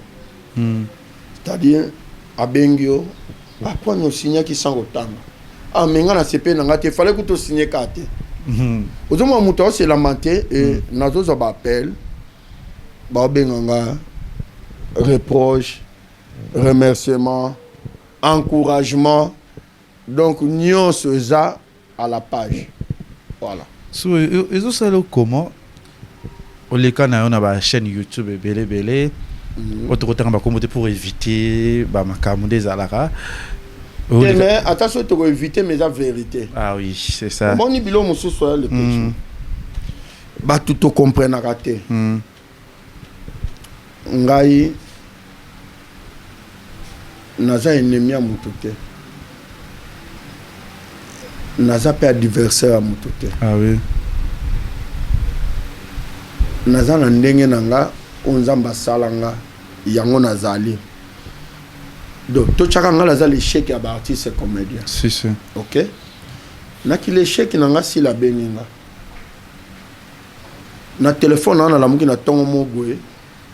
C'est-à-dire abengio après nous signer qui sans autant ah mais ngana CP nanga te fallait que tu signer carte aujourd'hui muto c'est lamenté et nazo za ba appel ba benganga reproche remerciement encouragement donc nion ça à la page voilà so ils ont ça comment au les canaux on a ba chaîne YouTube belé autre côté pour éviter des alara mais attention pour éviter mes vérités. Ah oui c'est ça bon ni bilo musu soit le petit ba tout comprendre raté ngai naza ennemi ya moto te naza pe adversaire ya moto te. Ah oui. Naza na ndenge na nga oyo nzambe asala nga yango nazali. Donc totyaka nga naza l'échec ya baartiste comédien. Si. Ok, naki l'échec na nga sila bengi nga na telefone na nalamuki na ntongo mo boye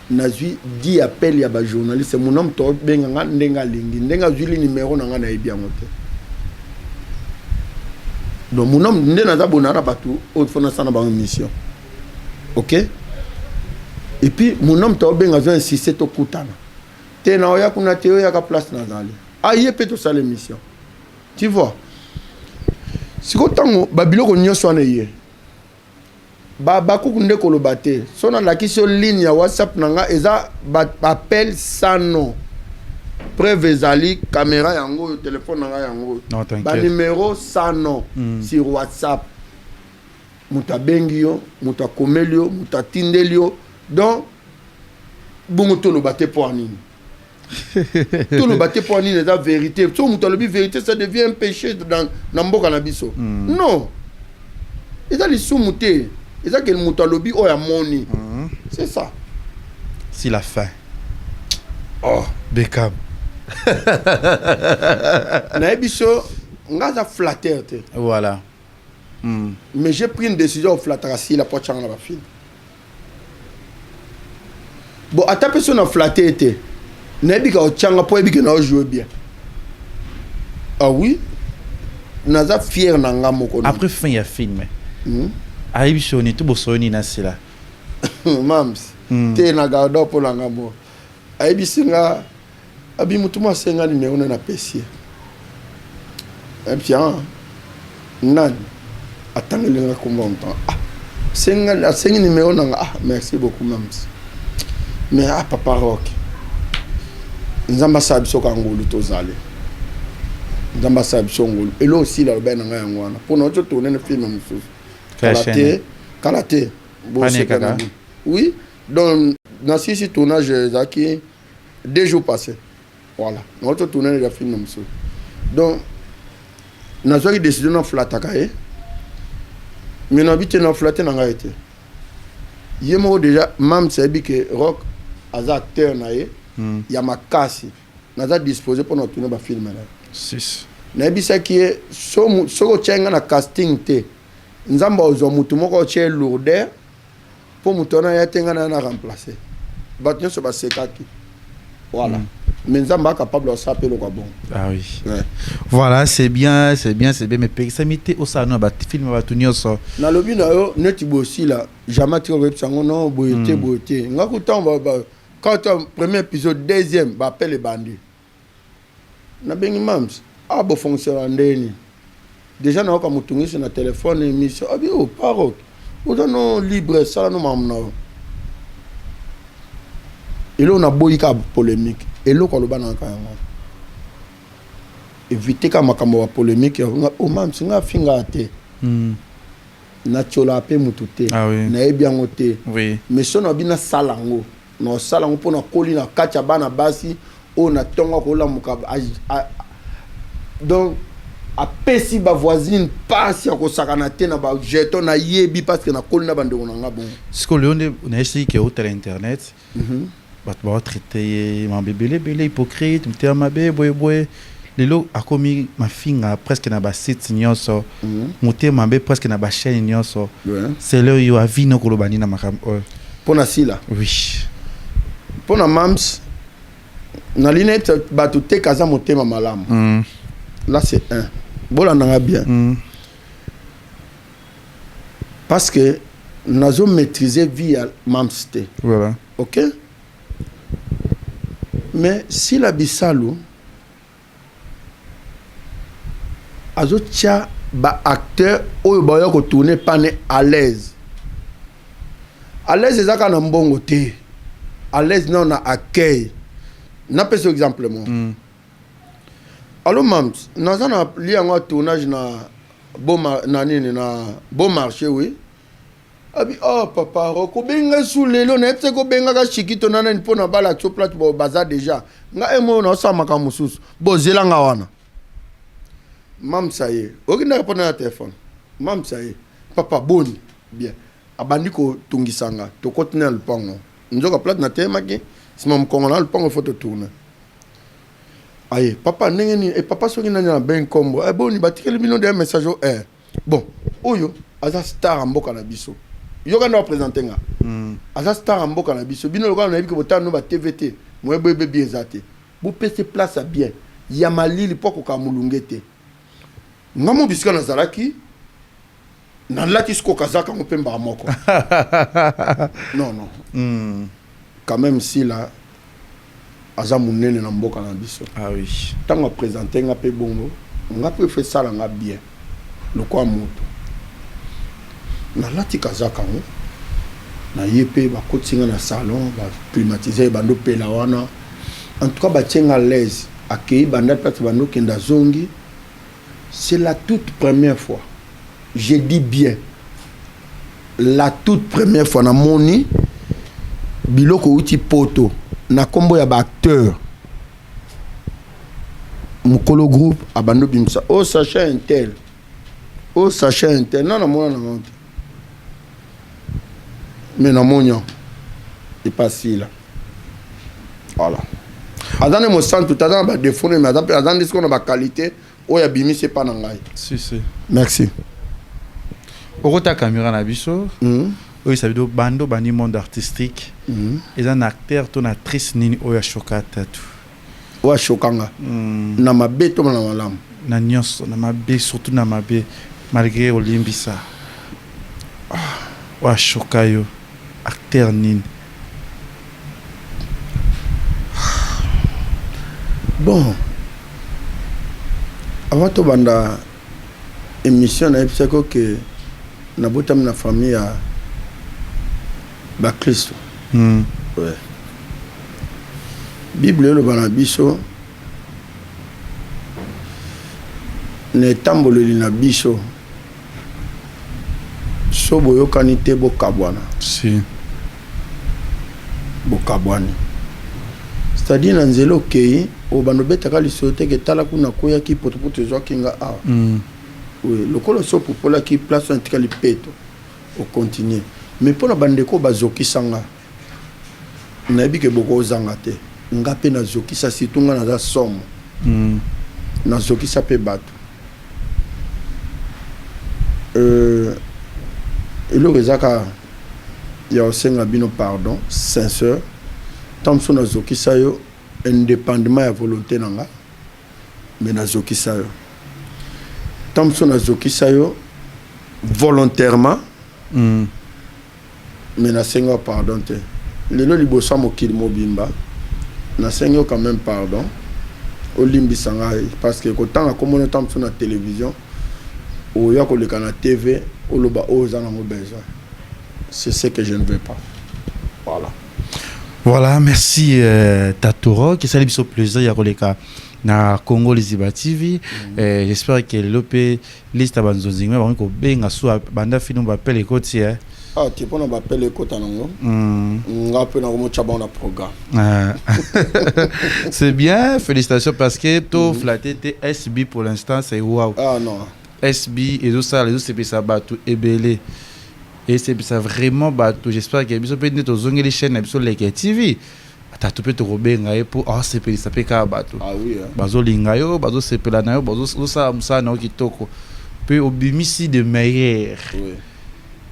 nazwi 10 appel ya bajournaliste mon homme to benga nga ndenge alingi ndenge azwi li numéro na nga nayebi yango te. Donc mon homme nde naza bona na bato oyo fona sana ba mission. Ok, et puis mon homme to benga zo insister to kutana te na oya kuna te oya ka place nazali aye pe to sala mission. Tu vois, siko tango babiloko nyonso wana ye bakuku nde koloba te so nalakisi yo ligne ya whatsapp na nga eza appel sans nom, preuve ezali caméra yango oyo telefone na nga yango banuméro sans nom sur whatsapp. Moto abengi yo, moto akomeli yo, moto atindeli yo, donc bongo toloba te po anini toloba te po anini eza vérité. So moto alobi vérité ça devient un péché dans mboka na biso. Non, eza lisumu te, eza ke moto alobi oyo amoni. C'est ça. Si la fin. Oh Beckham. nayebi so nga aza flatteur te. Voilà. Mais j'ai pris une décision au flatterasi la poche na ba film. Bon ata personne a flatté te nayebi ka ochanga po ebi ke na jouer bien. Ah oui, naza fier na nga moko. Après fin ya film. Ayebi shoni tout bosoni na sila. Mams te na gardo po la nga mo. Ayebi singa abi mutuma senga ni meona na pesi. Et puis nan attendez le combien de temps. Ah senga numéro na nga. Ah merci beaucoup mams. Mais papa rock nzamba sabi so kangulu tozali nzamba sabi so ngulu elo aussi la ben nga yangwana pour notre tourner le film mususu kalaté bon c'est kaka. Oui, donc dans ce tournage zaki 2 jours passés. Voilà, notre tourner le film mususu. Donc nazaki décision na flataka mais na bité na flatter na nga été yemo déjà mam sabi que rock aza acteur na ye ya makasi naza disposé pour tourner ba film là. 6. Na bisa ki so tchenga na casting te nzamba ozo mutu moko tche lourdeur pour mutona ya tenga na remplacer batnyo so ba sekaki. Voilà. Mais nzamba capable de s'appeler quoi bon. Ah oui. Ouais. Voilà, c'est bien mais pexamité au salon ba film ba tunyo so. Na lobi na yo neti bosi là jamais tu web sango non boyete ngakuta quand premier épisode deuxième ba appelle les bandits. Na bengi mams abo fonctionner ndeni. Déjà na ko mutungi sur na téléphone émission abi o parole. O non libre ça no mamna. Et là on a boyika polémique. Et là ko lo bana ka yango. Éviter ka makambo wa polémique o mams nga finga te. Na chola pe mutute. Ah oui. Na ebiango te. Oui. Mais so na bina salango. No salango pona koli na kacha bana basi o na tonga ko la muka. Donc a pesi ba voisine passe ya ko sakana te na ba jeton na yebi parce que na koli na bande on nga bon. Ce que l'on on a essayé que au internet. Bat ba traiter ma bébé belé hypocrite, m'ter ma bébé boy. Lelo akomi ma finga presque na ba site nyonso. Muté ma bébé presque na ba chaîne nyonso. C'est là yo a vino ko lobani na makam. Pona sila. Oui. Pona mams na linette batu te kaza motema malamu. Là c'est un. Bola nanga bien. Parce que nazo maîtriser via mamste. Voilà. OK? Mais si la bisalu azo tia ba acteur oyo ba yo ko tourner pané à l'aise. À l'aise ezaka na mbongo te. À l'aise non na accueil. Na pese exemple moi. Allo mams, naza na li yango tournage na bon marché oui. abi oh papa rokobenga sous lelo na epse ko benga ka chikito nana mpona bala to plate bo baza déjà nga emo na sa maka mususu bozela nga wana mam saye okina répondre na téléphone mam saye papa boni bien abandi ko tungisanga to continuer le pango nzoka plate na tema ki sima mkongo na le pango photo tourner aye papa ndenge ni et papa soki nani na ben kombo boni batikeli bino de message bon oyo aza star mboka na biso yoka na présenter nga aza star mboka na biso bino loka na yebi ke botano ba TVT mo bebe bien zate bu pese place à bien ya malili poko ka mulungete ngamo bisika na zalaki na lati sko kazaka mo pemba moko non quand même si là aza munene na mboka na biso ah oui tango présenter nga pe bongo nga pe fait ça nga bien le quoi moto na lati kazaka ngo na yepe ba kotinga na salon ba climatiser bando pela wana en tout cas ba tienga à l'aise accueilli banda place bando kenda zongi c'est la toute première fois je dis bien la toute première fois na moni biloko uti poto na kombo ya ba acteur mukolo groupe abando bimsa o sachet intel o sachet intel non na mona na monte mais na monyo et pas si là voilà azane mo centre tout azana ba défaut mais azana disco na ba qualité o ya bimi c'est pas na ngai si merci okota caméra na biso oui ça veut dire bando bani monde artistique et un acteur ton actrice nini oya chokata tu wa chokanga na mabe to na malamu na nyonso na mabe surtout na mabe malgré olimbisa wa chokayo acteur nini bon avant to banda émission na epseko que na botam na famille à ba Christo ouais Bible le bana biso ne tamboleli na biso so boyokani te bokabwana si bokabwani c'est-à-dire na nzela okei obando betaka liso te ke tala kuna koyaki potopoto ezwaki nga awa oui lokolo so popolaki place antikali peto o continuer mais mpona bandeko bazokisanga nayebi ke bokozanga te nga mpe nazokisa surtout nga naza somo nazokisa mpe bato eloko ezaka ya osenga bino pardon sincère tant so nazokisa yo indépendamment ya volonté nanga mais nazokisa yo tant so nazokisa yo volontairement mais nasenga pardon te lelo liboso mokili mobimba nasenga yo quand même pardon olimbisanga parce que kotanga komona tant so na télévision oya koleka na TV oloba ozana ngo besoin c'est ce que je ne veux pas voilà merci Tatoro qui ça biso plaisir ya koleka na Congo Liziba TV j'espère que l'opé liste abanzozingwe ba ko benga so banda fino ba pele koti ah tu peux na pele kota nango nga pe na mo chaba na programme c'est bien félicitations parce que to flatté SB pour l'instant c'est wow ah non SB et tout ça les autres c'est ça batou ebele et c'est ça vraiment batou j'espère que biso pe neto zongeli chaîne biso Leke TV ata to pe to robenga e pour c'est pe ça pe ka batou ah oui bazo linga yo bazo sepela na yo bazo sa musa na kitoko pe obimisi de meilleur oui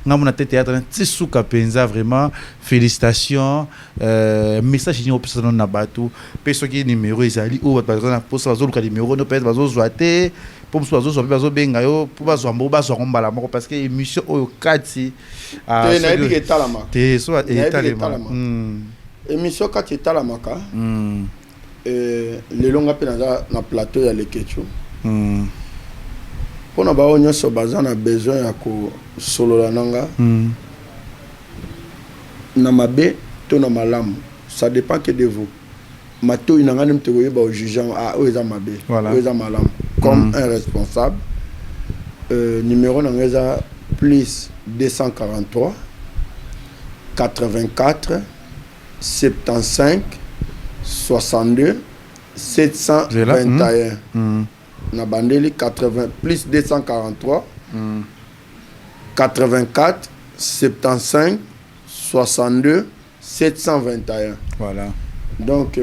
ngamona théâtre tisuka penza vraiment félicitations message ni opesa na batou pe soki numéro ezali ou par exemple posa bazo luka numéro no peut bazo zoate pour so bazo benga yo pour bazo mbo bazo ngombala moko parce que émission oyo kati te na ebi etalama te so etalama émission kati etalamaka lelo nga pe na plateau ya Lekecho pona ba onyoso baza na besoin ya ko solola nanga na mabe to na malamu ça dépend que de vous mato inanga nem te koyeba au jugeant oza mabe oza malamu comme un responsable numéro nanga eza plus 243 84 75 62 721 na bandeli 80 plus 243 84 75 62 721. Voilà. Donc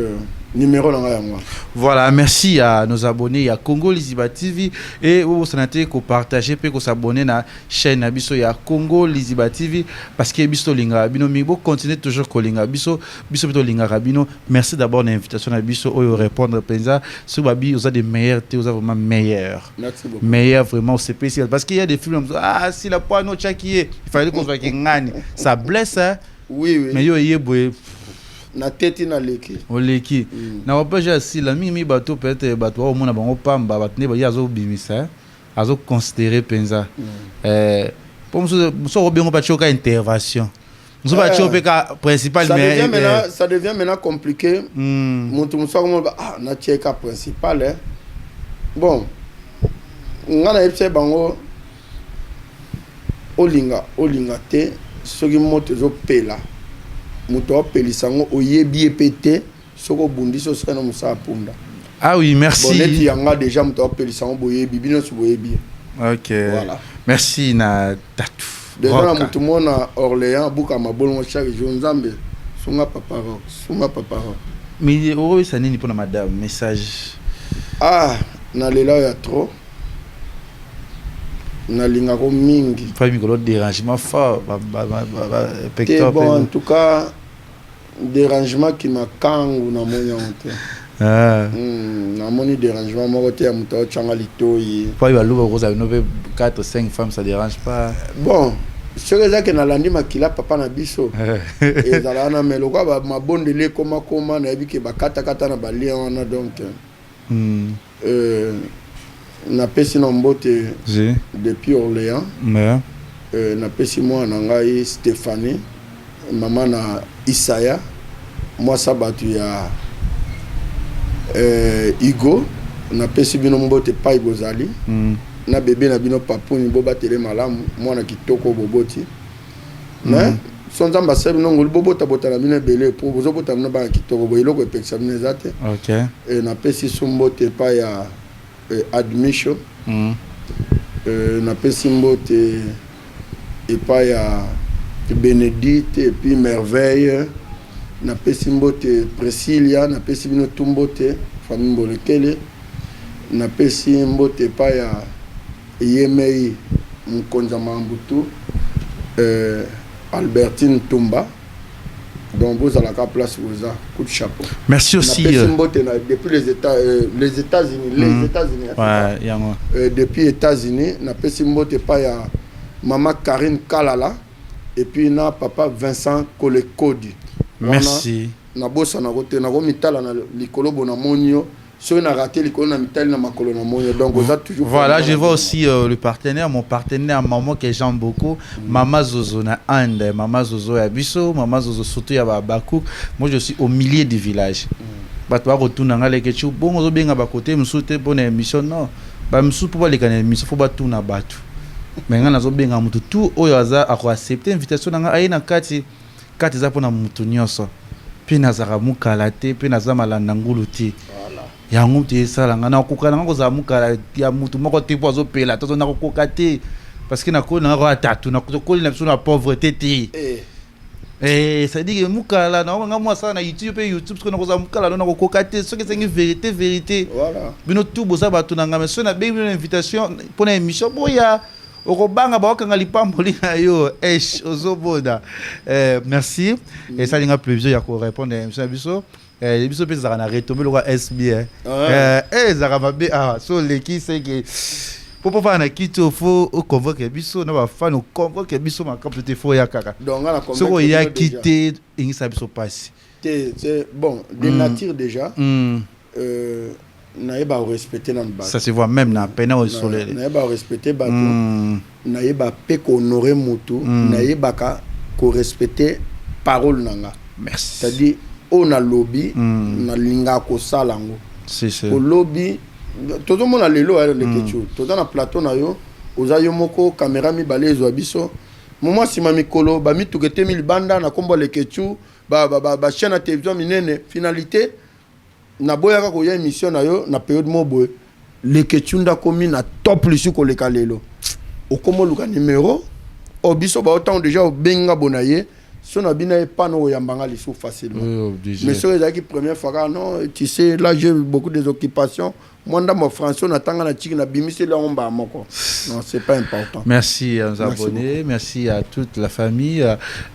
numéro là yango. Voilà, merci à nos abonnés à Congo Liziba TV et vous santé ko partager pe ko s'abonner na chaîne na biso ya Congo Liziba TV parce que biso linga bino mi bo continuer toujours ko linga biso to linga rabino. Merci d'abord l'invitation na biso au répondre penza sur babi vous avez des meilleurs vous avez vraiment meilleurs. Merci beaucoup. Meilleur vraiment c'est spécial parce qu'il y a des films si la poids no chakié il fallait qu'on soit ngani ça blesse hein. Oui. Mais yo yeboye na tête na leki oleki na wapaja si la mingi bato peut-être bato au mona bango pamba batne ba yazo bimisa azo considérer penza pour so obengo pa choka intervention nous va choper ka principal mais ça devient maintenant compliqué mutu muso comme na cheka principal hein. Bon ngana epse bango olinga te soki moto zo pela moto apelisango oyebi epete soko bundi so sena musa apunda. Ah oui, merci. Bon neti yanga déjà moto apelisango boyebi bino so boyebi. OK. Voilà. Merci na tatu. Déjà na mutu mona Orléans buka mabolongo chaque jour nzambe sunga papa rock. Mais oh ça nini pour madame message. Ah na lela ya trop. Na linga ko mingi. Pas mi ko dérangement fort pecteur. Bon en tout cas dérangement qui m'a kangu na monya honte. Na moni dérangement moko te ya muto changa litoyi. Pas ba luba ko za no 4 5 femmes ça dérange pas. Bon, ce que ça que na landi makila papa na biso. Et zala na melo kwa ba mabondele koma na yebike ba kata na ba lien na donc. Na pesi na mbote depuis Orléans. Na pesi moi na ngai Stéphanie, maman na Isaya, moi sabatu ya Igo, na pesi bino mbote pai bozali. Na bébé na bino papuni boba tele malamu, moi na kitoko boboti. Mais son zamba sebi no ngol bobota bota na bino belé pour bozo bota na ba kitoko boyelo ko peksa bino zate. OK. Et na pesi sombote pa ya admission na pesi mbote et pas ya Bénédicte et puis Merveille na pesi mbote Priscilla na pesi bino tumbote famille Bolekele na pesi mbote pa ya Yemei Mkonza Mambutu Albertine Tumba. Donc vous allez à la place vous a coup de chapeau. Merci aussi. Depuis les États-Unis, ouais, depuis les États-Unis, na pesi mbote pa ya maman Karine Kalala et puis na papa Vincent Kolekodi. Merci. Na bossa na côté na mitala na likolo bona monio. Donc, voilà, je vois aussi le partenaire, mon partenaire, maman que j'aime beaucoup, Mama Zozo na Ande, Mama Zozo ya Biso, Mama Zozo surtout ya Bakou. Moi, je suis au milieu du village. Bato retourner dans les ketchup, bon, on bien à côté, me souhaite bonne émission, non. Bah, me souhaite pas les canaux, mais il faut pas tout na batu. Mais on a bien à mutu tout, au hasard, à accepter invitation dans aïe na kati za pona mutu nyonso. Puis nazara mukalate, puis nazama la nanguluti. Yango te sala ngana kokana ngo za mukala ya mutu moko te pozo pela to na kokate parce que na ko na ko tatu na ko na biso na pauvreté te ça dit que mukala na nga moi ça na YouTube parce que na ko za mukala na ko kokate ce que c'est une vérité voilà bino tout boza batu na ngame so na be une invitation pour une émission boya okobanga ba okanga lipamboli na yo ozoboda merci et ça linga plusieurs ya ko répondre émission biso les bisous pesa na retomber le roi SB zara mabe so leki c'est que pour faire na kito faut convoquer biso na ba fan convoquer biso ma camp te faut ya kaka donc on a so ya quitté ingisa biso passe c'est bon de nature déjà naïba respecter dans le bas ça se voit même na peine au soleil naïba respecter bato naïba pe ko honorer mutu naïba ka ko respecter parole nanga merci c'est-à-dire on a lobby na linga ko salango c'est au lobby tout le monde a lelo le kechu tout dans la plateau na yo oza yo moko caméra mi balezo biso Moment sima mikolo ba mituke te mil banda na kombo le kechu ba chaîne à télévision minene finalité na boyaka ko ya émission na yo na période mobo le kechu nda komi na top lusu ko le kalelo okomo luka numéro obiso ba autant déjà au benga bonaye si on a bien pas no yambanga lisu facilement mais c'est la première fois non tu sais là j'ai beaucoup des occupations moi dans mon français on attend na tiki na bimise là on ba moko non c'est pas important. Merci à nos abonnés, merci à toute la famille,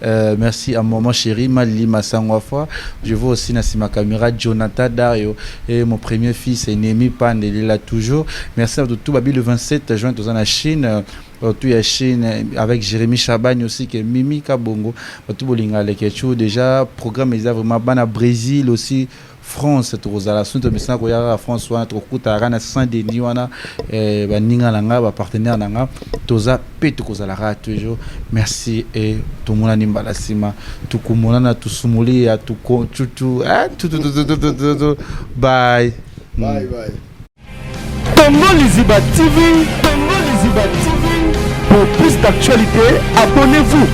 merci à maman chérie Mali Massangwafa. Je vois aussi ma caméra Jonathan Dario et mon premier fils Nemi Pan, il est là toujours. Merci à tout Babi le 27 juin dans la Chine. Tout la Chine avec Jérémy Chabagne aussi qui est Mimi Kabongo. Tout bolinga les quelque déjà programme est vraiment ban à Brésil aussi. France tozala sunto misana ko ya France wana tokuta kana Saint-Denis wana baninga nanga ba partenaire nanga toza peto kozala ra toujours merci et tout mona nimbala sima tukumona na tusumuli ya tutu bye bye. Congo Liziba TV, pour plus d'actualité, abonnez-vous.